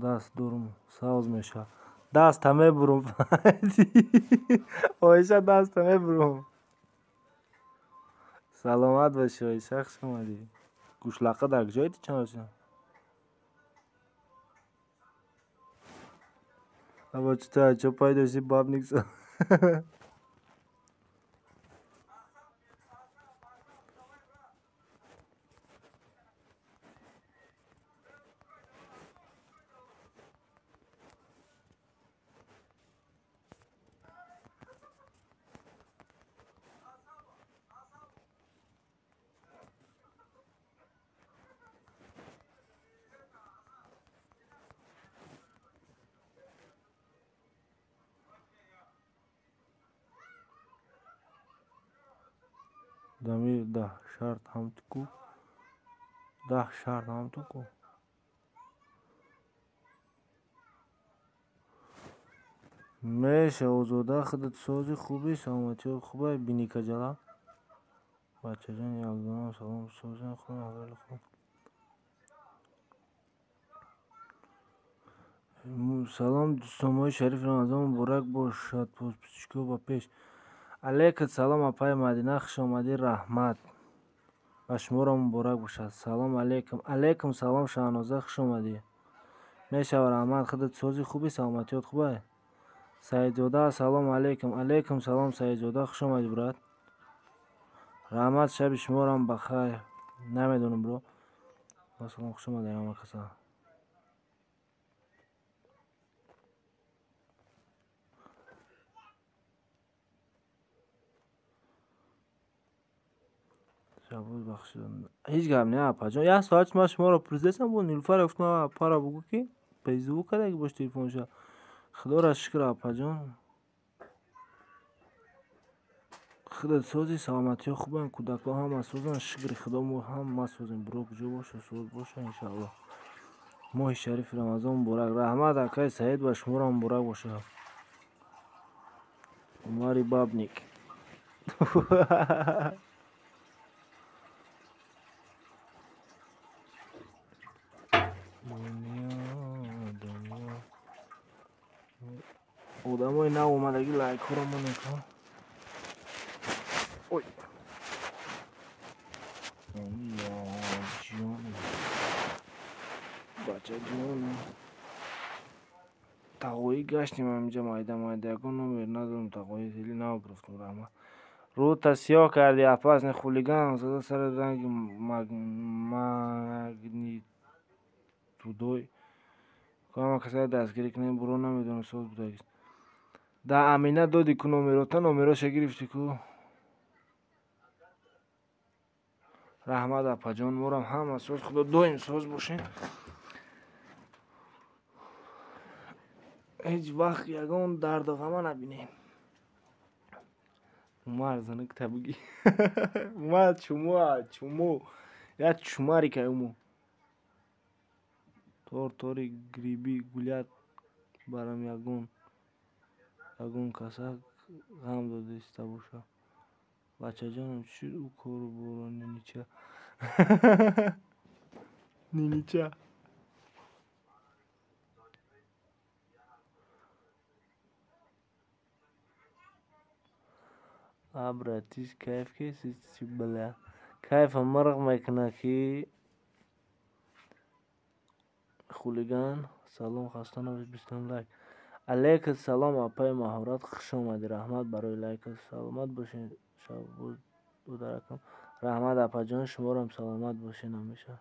دست دورم ساز میشه دست همه بروم آیشه دست همه بروم سلامت باشی آیشه خوش اومدی گوشلقه در کجایی تی چند اما چطور چه پای داشتی باب نیکسا دمیر 10 شرط هم تو کو 10 شرط هم تو کو میشه اوزوده خودت سازی خوبی سلامتی خوبه بینی کجلا بچه جان یالدان سلام سوزن خون اول خون سلام دوستان مای شریف رمضان مبارک باشد پوزپیچکو با پیش علیکم سلام اپای مدینه خوش آمدی رحمت و شما را مبارک باشد سلام علیکم علیکم سلام شاهنازه خوش آمدی میشه و رحمت خودت سوزی خوبی سلامتیات خوبه سعید زاده سلام علیکم علیکم سلام سعید زاده خوش آمدی برات رحمت شب شما را بخیر نمیدونم برو با سلام خوش آمدی رحمت کسا شبوز بخشیدن هیچ گپ نه اپا جان یک ساعت ما شما را پرزیستم با نیلوفر گفتم اپا را بگو که پیزو کرده که باش تلفن شد خدا را شکر اپا جان خودت سوزی سلامتی ها خوبه کودک ها هم سوزن شکر خدا ما هم ما سوزیم برو کجا باشه سوز باشه انشاءالله ماه شریف رمضان مبارک رحمت اکای سعید و شما را مبارک باشه ماری بابنیک دنیا آدم های نو اومدگی لایک ها را منه کن اوی جون بچه جون تقویی گشتیم همینجا مایده یکون نمیر ندارم تقویی خیلی نو گرفتم رحمت رو تسیاه کردی اپاس نه خولیگان زده سر رنگ مگنیتودوی کاما کسای دستگیری کنیم برو نمیدونم سوز بودگیست دا امینه دادی که نمیروتا نمیروشه گرفتی که رحمت اپا جان مورم همه سوز خدا دویم سوز باشین هیچ وقت یکان درد و غمه نبینیم اومد زنه که بگی اومد چومو یا چوماری که اومو توری گریبی گولیت برام یگون کسا غم داده است بوشا بچه جانم چی رو کارو برو نینیچه ابراتیش کیف کسی چی بله کیف مرغ میکنه که خولیگان سلام خسته نباش بیستم لایک علیکم سلام اپای مهارت خوش آمدی رحمت برای لایک سلامت باشین شب دو درکم رحمت اپا جان شما رو هم سلامت باشین همیشه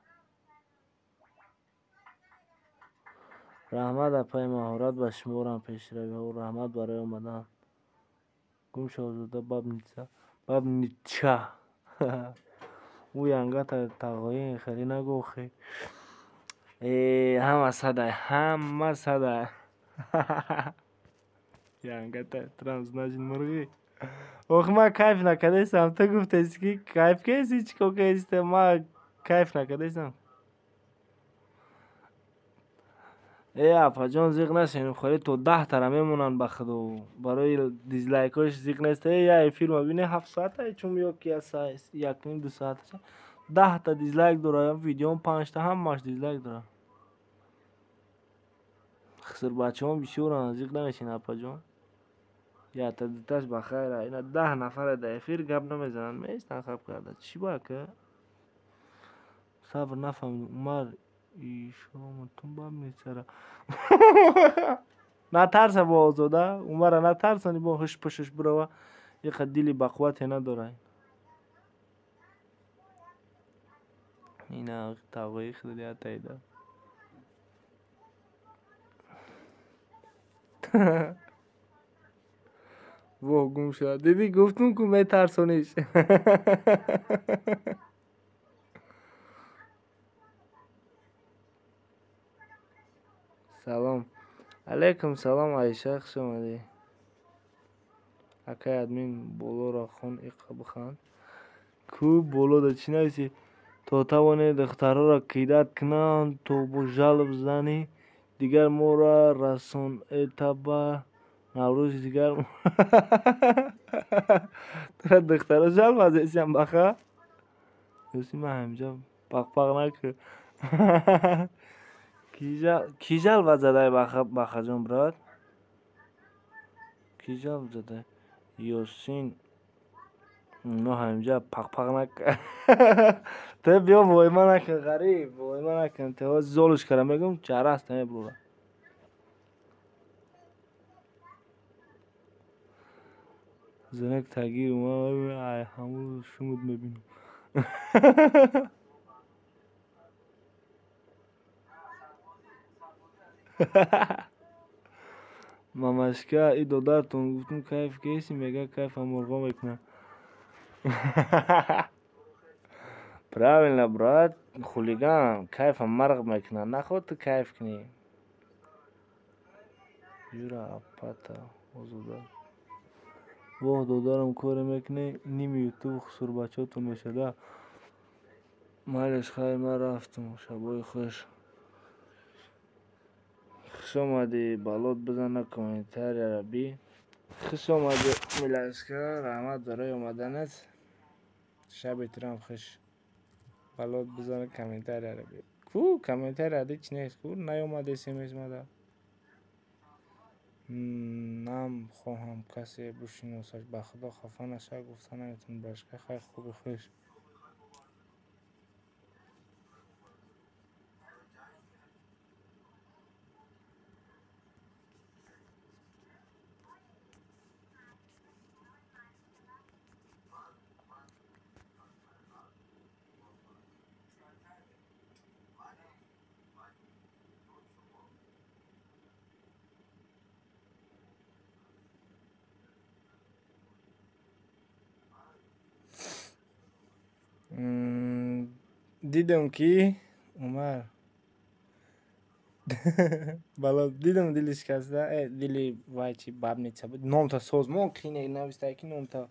رحمت اپای مهارت و شما رو هم پیش روی و رحمت برای آمدن گم شازده باب نیچه او ینگه تقایی خیلی نگو خیلی همه صده ینگه ترمز نجین مرگی اوخ ما کیف نکده ایستم تو گفته ایست که کیف که ایستی چکو که ایسته ما کیف نکده ایستم اپا جان زیغ نسین خواهی تو 10 تره میمونن بخدو برای دیزلایکاش زیغ نیسته یه فیلم بینه 7 ساعته چون یکی از یک نیم 2 ساعته 10 تا دیزلایک داره ویدیو 5 تا هم ماش دیزلایک داره خسر بچه هم بیشورن زیغ نمیشین اپا جان یا تا دیتاش بخیره اینا 10 نفر در افیر گپ نمیزنن میستن خب کرده چی باید که صبر نفهمید عمر ایشامتون با میسره نترسه با آزاده عمر نترسنی با هش پشش برو یک دیلی بقوتی نداره اینا تاقوی خیلی تایده واه گم شد دیدی گفتم که می ترسونیش سلام علیکم سلام عایشه خوش آمدی اکای ادمین بولو را خون ایقا بخوان کو بولو دا چی نویسی تا توانی دخترها را کیدت کنن تو با جلب زنی دیگر ما را رسون اتبا نوروز دیگر تو را دخترها جلب از ایسی هم بخواه یوسی من همینجا پق نکن. کیجل و زده بخا جان براد. کیجل زده یوسین نه همینجا پق نکن. تو بیا وای من نکن غریب وای من نکن تو زولش کردم بگم چهره است همه برو زنک تگیر اومد همون شمود میبینم. ماماشکا ای دادرتون گفتم کیف کیسی میگه کیف مرغا میکنم. правильно брат хулиган кайф مرغ میکنه نخود تو کیف کنی. یورا اپاتا وزودا واه دادارم کار میکنه نیم یوتیوب خسور بچه‌تون میشده. مالش خیر من رفتم شبای خوش. خوش آمدی بالات بزنه کامنتار عربی. خوش آمدی میلشکر رحمت برای اومدنت. شبت هم خوش. بالات بزنه کامنتار عربی. کو کامنتار عربی چی نیست کو نیومده سیمش ماده. نام خواهم کسی بشناسش به خدا خفه نشه گفتن نمیتون باشکه خیلی خوب خوش. دیدم کی عمر بالا دیدم دلش کسته دلی وای چی باب نیست بود نام تا سازمان کینه نوشته کی نام تا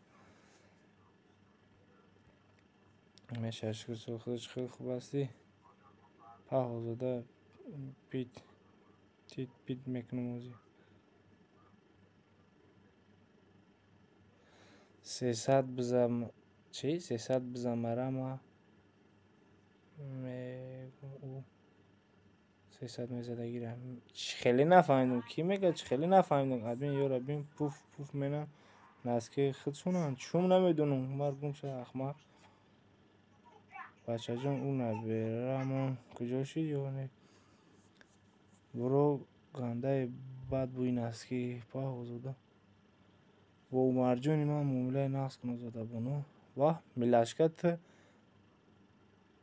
میشه اشکال خودش خیلی خوب هستی پاهوزاده پیت میکنم اوزی 300 بزم چی 300 بزم مرا 300 میزده گیرم خیلی نفهمیدم کی میگه خیلی نفهمیدم ادمین یورا بین پوف منم نسکه خودشونن چون نمیدونم مرگم شد احمق بچه جان اون نبیرم کجا شید یونه برو گنده بد بوی نسکی پا حضوده و عمر جانی من معامله نقص کنه زده بانو و ملاشکت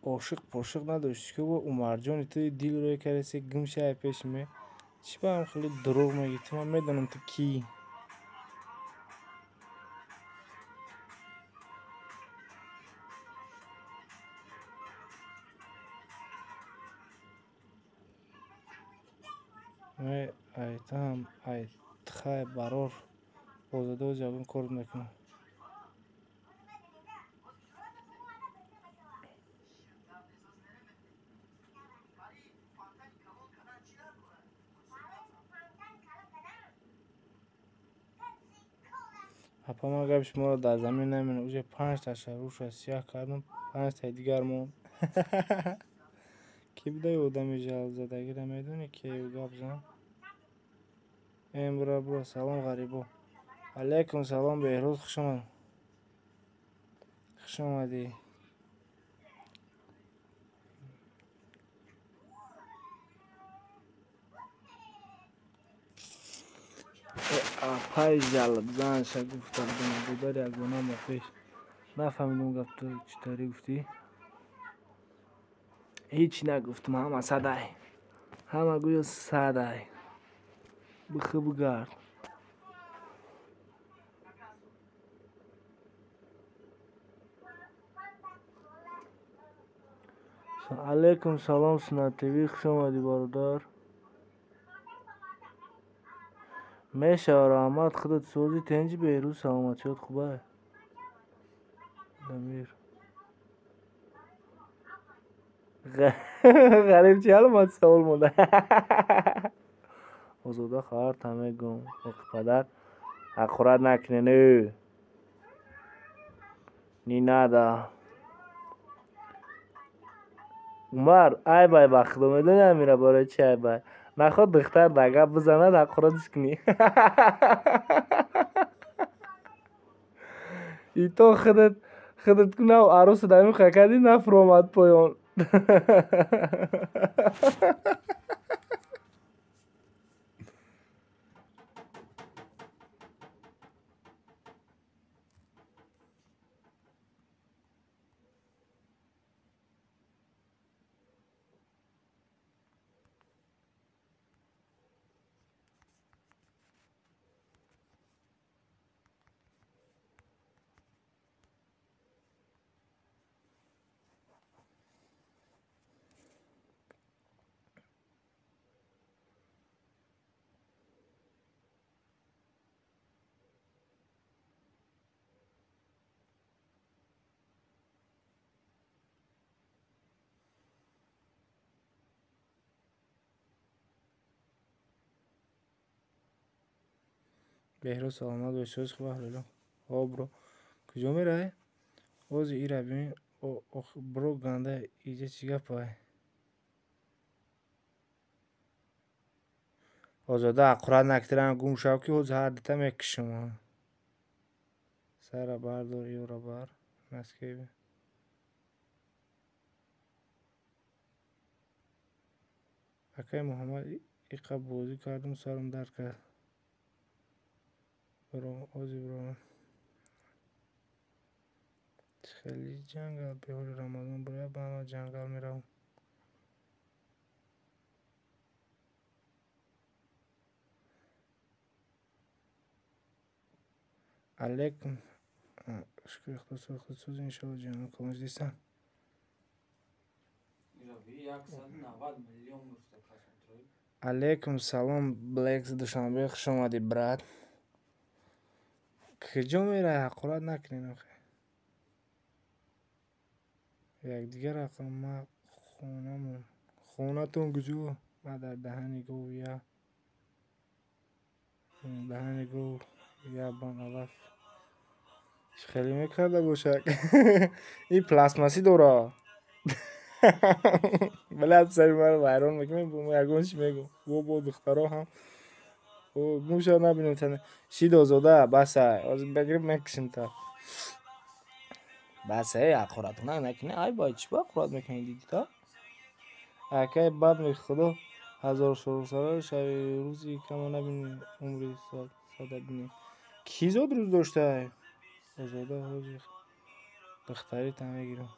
عاشق پاشق نداشت که با عمر جانی تو دیل روی کرسی گم شه پیش می چی با هم خیلی دروغ میگی تو من میدونم تو کی می ایتام ایت خیلی برار بازده و جاگون کرد میکنم اپا ما گفت شما رو در زمین نمینه اوجه 5 تا روش را سیاه کردم 5 تا دیگر مون کی بوده یودمی جل زدگی را میدونی که او گفت زن برو سلام غریبو علیکم سلام بهروز خوش آمدی اپای جلب زن شا گفتم بوداری اگونا ما پیش نفهمیدم گفت تو چطوری گفتی هیچ نگفتم همه صدای همه گویا صدای بخه بگرد علیکم سلام سنا تیوی خوش آمدی برادر میشه رحمت خودت سوزی تنجی بیرو سلامتیات خوبه دمیر غریب چی حالا مات سوال مونده آزاده خواهر تمه گم پدر اخورت نکنه نی نده عمر ای بای بخدا میدونی امیره برای چی ای بای نخواد دختر دگه بزنه در قرادش کنی ای تو خودت کنه و عروس دمی خکدی نفر آمد پایان بهروز سلامت باش سوز خواه لیلا برو کجا میره اوز ای را ببین برو گنده ایجا چی گپه آزاده اقرار نکترن گم شو که اوز هر دیتا میکشم سر بردار یو را بر مسکی بی اکای محمد ایقا بازی کردم سرم درد کرد برو اوزی برو خیلی جنگل به حال رمضان برای با همه جنگل میرم علیکم شکر اختصار خودسوز انشاءالله جانم کامش دیستم علیکم سلام بلیکس دوشنبه خوش آمدی برات کجا میره حقارت نکنین آخه یک دیگر رقم ما خونه تون کجا ما در دهنی گو یا دهنی گو یا بان علف خیلی میکرده باشه این پلاسماسی دورا بلد سری مرا ویران میکنم بوم یگونش میگم با دخترها هم موشا نبینیم تنه شید آزاده بس از بگیریم میکشیم تا بس اخورت نکنه ای باید چی با اخورت میکنی دیدی تا اکای بد می خدا 1000 سال شب روزی کما نبینی عمری ساده بینی کی زاد روز داشته آزاده حاجی دختری تا میگیرم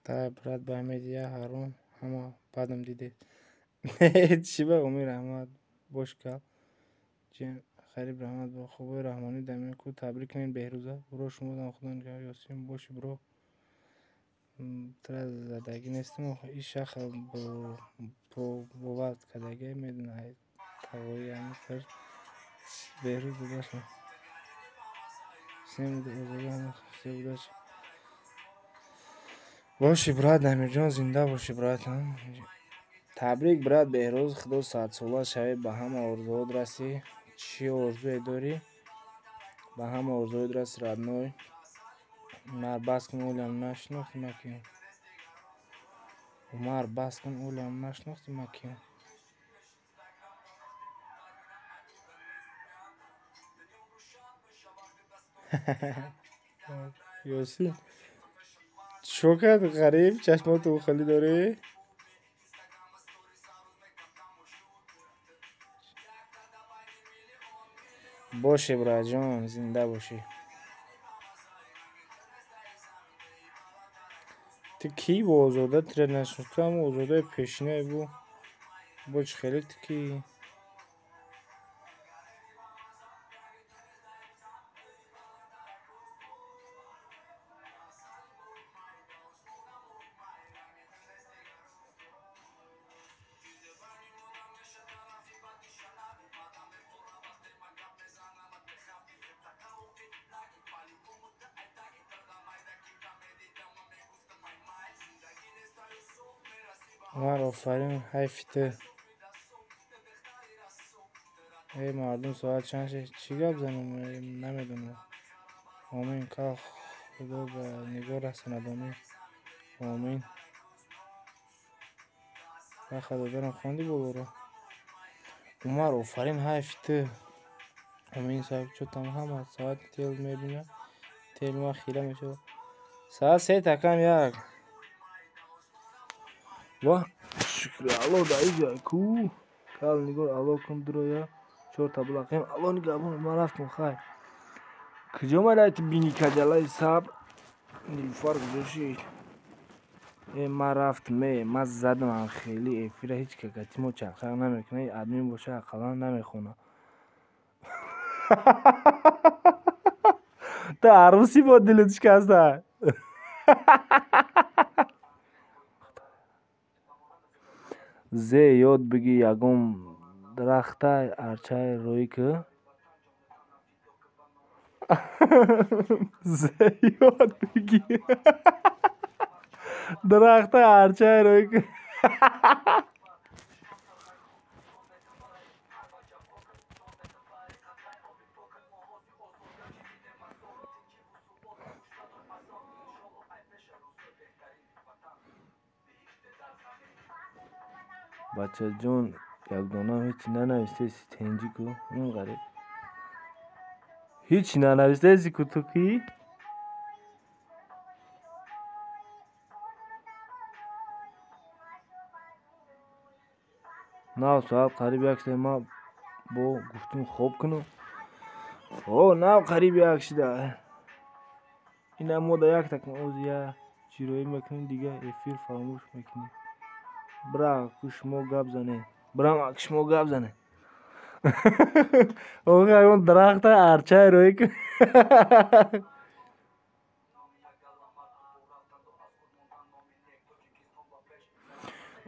تا برات با میدیا هارون همه بعدم دیدید چی به امیر احمد باش کل جن خریب رحمت با خوبه رحمانی دمین کو تبریک کنین بهروزه برو شما دم خدا نگه یاسین باشی برو تر زدگی نیستم این شخ با وقت کدگی میدونه توایی همین کرد بهروز داشت سیم دوزده همه خسته بودش باشی برات امیر جان زنده باشی برات هم تبریک برات بهروز خدا 100 ساله شوی به همه آرزوات رسی چی آرزوی داری به همه آرزوات رسی ردنوی عمر بس کن اولم نشناختی مکیم عمر بس کن اولم نشناختی مکیم یاسین شوکت غریب چشمات او خالی داره. باشه برای جان زنده باشی. تو کی با آزاده تره نشد؟ تو هم آزاده پیشینه بو باش خیلی تو کی عمر آفرین حیفته. ای مردم ساعت چند شد چی گپ زنم نمیدونم. آمین که خدا به نگاه رساند. آمین آمین. بخدا دارم خواندی بابا. عمر آفرین حیفته. آمین صاحب چو تم هم ساعت تیل میبینم تیل ما خیره میشه. ساعت 3 تکم یک. واه شکر الله دایی جای کو کال نگار الله کن درویا 4 تا بلاقیم الله نگابون ما رفتم خیر کجا مالایت بینی کجالای صبر نیلوفر کجا شید ما رفت ما زدم خیلی افیره هیچ که گتیمو چرخه نمیکنه ادمین باشه اقلا نمیخونه تو عروسی با دلت شکسته زه یاد بگی یگم درخته ارچه روی که زه یاد بگی درخته ارچه روی که بچه جون یک دانم هیچی ننوشته سی تنجی کو اون غریب هیچی ننوشته سی کو تو کی نه ساعت قریب یک سه ما با گفتیم خوب کنم او نه قریب یک شده این هم مودا یک تکن اوزیه چیروی میکنیم دیگه افیر فراموش میکنیم برا کشمو گب زنه برا کشمو گب زنه اوه اون درخت ارچه روی که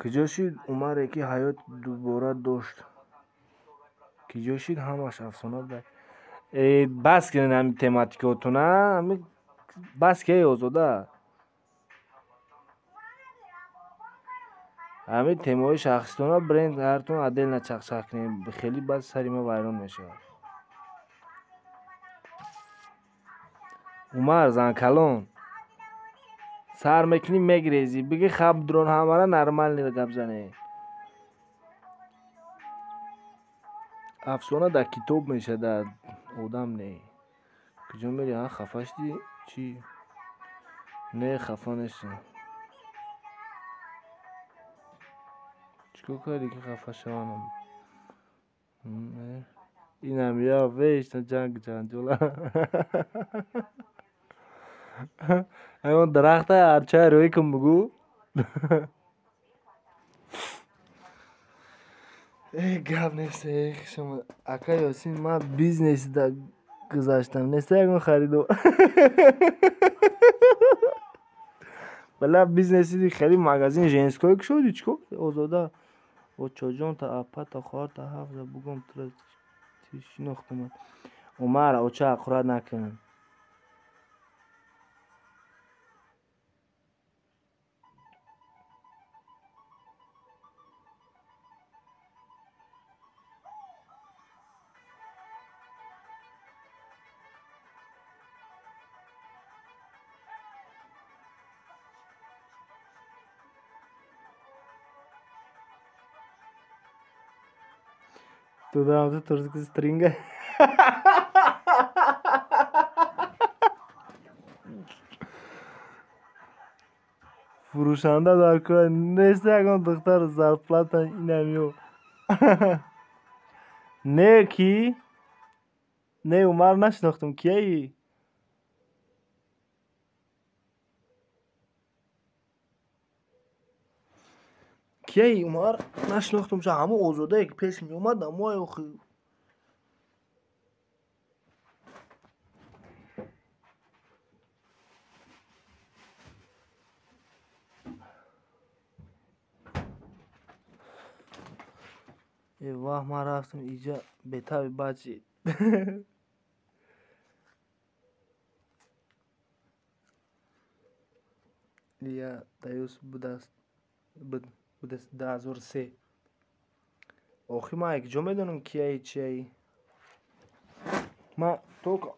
کجا شد عمر یکی حیات دوباره داشت کجا شد همش افسانه بود بس کنین همی تماتیکاتونه بس که آزاده همی تمای شخصیتونه برین هرتون عدل نچخ کنین خیلی بس سری ما ویران میشه عمر زن کلون سر میکنی میگریزی بگی خب درون همه را نرمال نیره گب زنه افسانه در کتاب میشه در آدم نه کجا میری ها خفه شدی چی نه خفه نشدی چیکار کردی که خفه شوانم اینم یا ویش جنگ جنجولا همون درخت ارچه روی کن بگو ای گب نیست شما اکا یاسین ما بیزنس دا گذاشتم نیست یکم خریدو بلا بیزنسی دی خیلی مغازین جنسکوی که شدی چکو آزاده و چاجان تا اپا تا خوار تا حفظه بگم تر شناختم عمر اوچه اقرار نکن تو دارم تو ترس که سترینگه فروشنده در کار نیست. یکان دختر زرپلت اینم یو. نه کی؟ نه عمر نشناختم. کیه؟ کیه عمر؟ نشناختم. چه همه آزاده که پیش می اومد اما آخی. ای واه ما رفتم اینجا بهتر بچه. یا دایوس بودست 2003. آخی ما یک جا میدونم کیه چیه. ما تو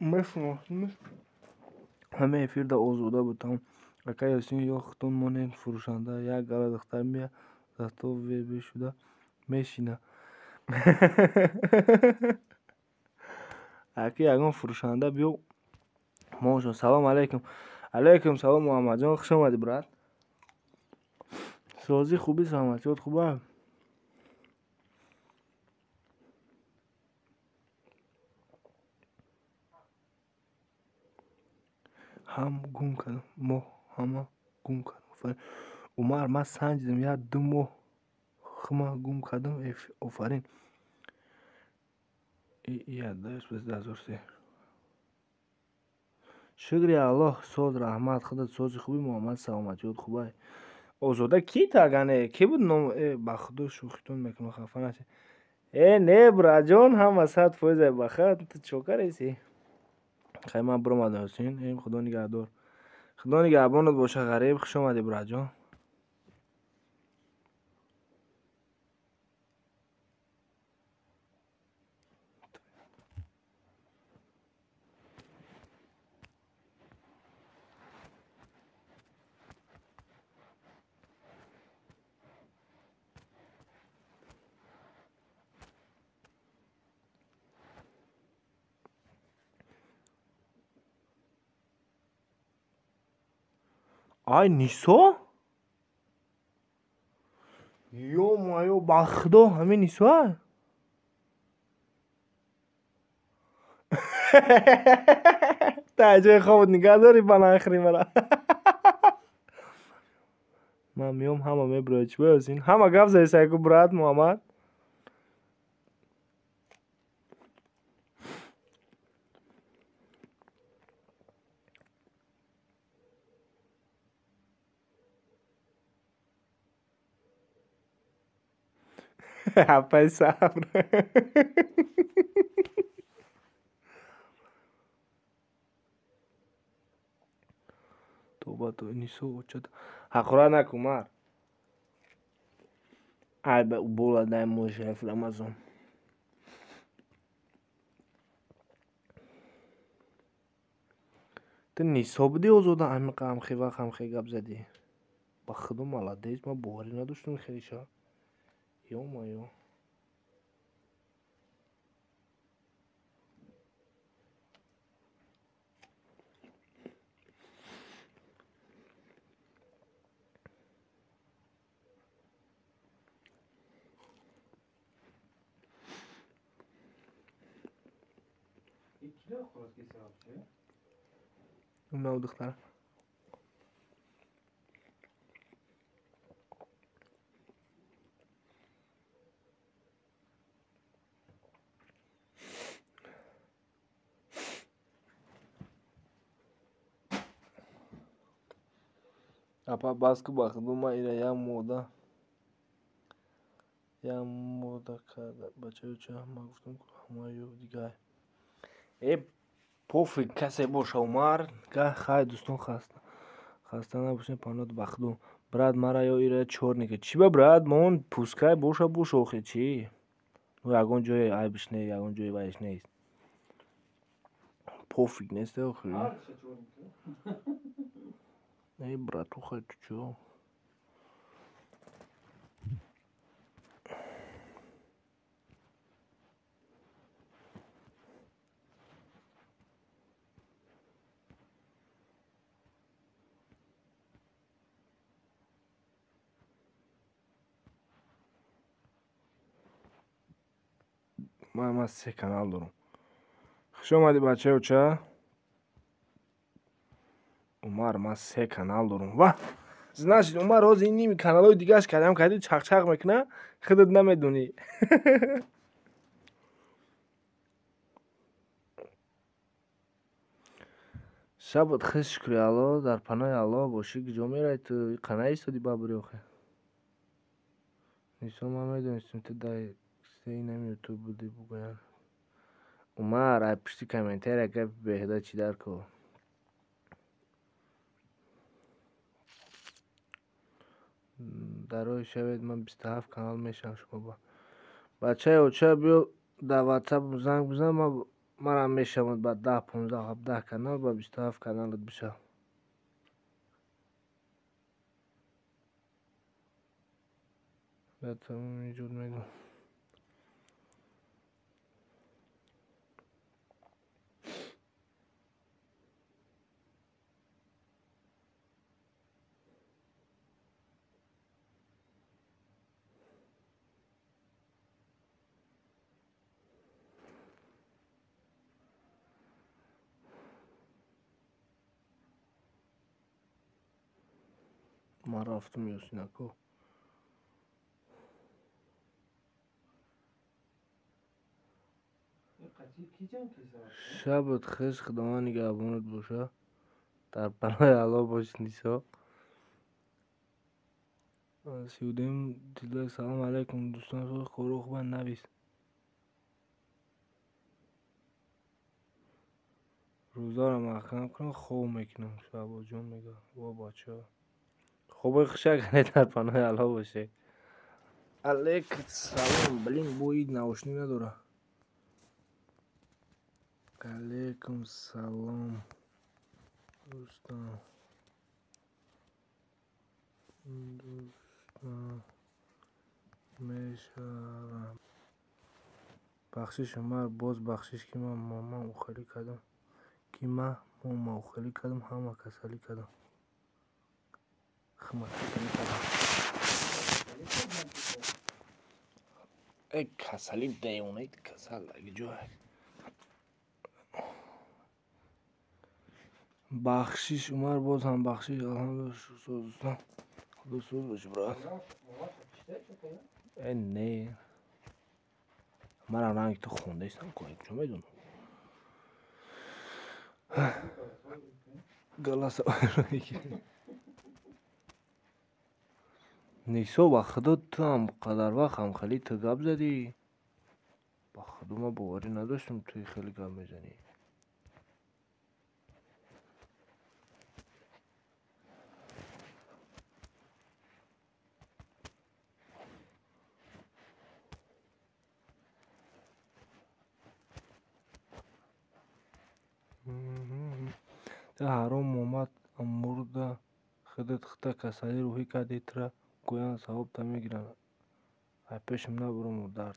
میشناختمش. همه افیر در آزاده بودم. اکا یاسین یا ختون مانین فروشنده یک گله دختر میه زفتو وی بی شده میشینه. اکی یکان فروشنده بیو ماشون سلام علیکم. علیکم سلام محمد جان خوش آمدی برات. سازی خوبی سلامتیات خوبه. هم گم کردم ماه همه گم کردم. عمر من سنجیدم یا 2 ماه خما گم کردم. آفرین. ای دایش 2003. شکری الله ساز رحمت خودت سازی خوبی محمد سلامتیات خوبه. آزاده کی تاگانه کی بود نام با خدا شوختون میکنه خفه نشه. نه برا جان هم وسط فوز بخت تو چوکر ایسی. خیلی من برم آدرسین. این خدا نگهدار. خدا نگهبانت باشه غریب. خوش آمدی برا جان. آی نیسا یا مایو بخدا همین نیسا. تا جای خوابت نگه داری بنا اخری مرا. من میام همه میبرای چی بایستین همه گفت زی سایکو برات محمد. هفای صبر. توبه تو نیسو چد حقرا نکن مر. ای به بولا دای موشه فلامازون. تو نیسا بودی آزاده همین قمخی و خمخی گب زدی. با خدا مالادیز ما باوری نداشتم خیلی شا. یا مایو اون نو دختر. اپا باسکو با خدا ما ایره یا مودا کرده بچه چه ما گفتم همه یو دیگه. ای پوفی کسی باشه عمر که خیلی دوستان خسته نباشین پانات بخدو براد مرا یا ایره چور که چی به براد ما اون پوسکای باشه آخه چی و یکون جای عیبش نیست یکون جای بایش نیست پوفیک نیست آخه. ای براد تو خیلی چو من 3 کانال دارم. خوش اومدی بچه چه؟ عمر من 3 کانال دارم. واه значит عمر روز این نیمی کانالای دیگه اش کردم کردی چق چق میکنه خودت نمیدونی. شبت خیلی شکری الله در پناه الله باشی که جا میرای تو قناه ایستادی بابری آخه نیسان من میدونستم تو دای سی نمی تو بودی بگویم عمر ای پشتی کمنتر اگه بهده چی در که در روی شوید من 27 کانال میشم شما با بچه اوچه بیو در واتساپ زنگ بزن من هم میشم بعد 10 15 17 کانال با 27 کانالت بشه بیاد اینجور میگم من رفتم یاسینکو شبت خیش خداوند نگهبانت باشه در پناه الله باش نیسا سیودیم دیدلک سلام علیکم دوستان خود خوروخ بند نویس روزا رو محکم کنم خوب میکنم شبا جون میگه با بچه خوب خشک در پناه الله باشه علیکم سلام بلین بوید نوشنی نداره علیکم سلام دوستان میشم بخشش عمر باز بخشش که من ماما اوخلی کردم که من ماما اوخلی کردم همه کسلی کردم خمه کسلی کردم ای کسلی دیونه کسل اگه جای بخشش عمر باز هم بخشش الحمدلله دوستان خدا سوز باشه برای ای نه من رنگ تو خونده ایستم کنیم چون میدونم گلاس نیسو با خدا تو هم قدر وقت هم خیلی تو گب زدی با خدا ما باوری نداشتم توی خیلی گب میزنی ده حرام اومد امورده خودت خطا کسایی روحی کردی تره گویان ثواب تا میگیرن ای پیشم نبرم و درد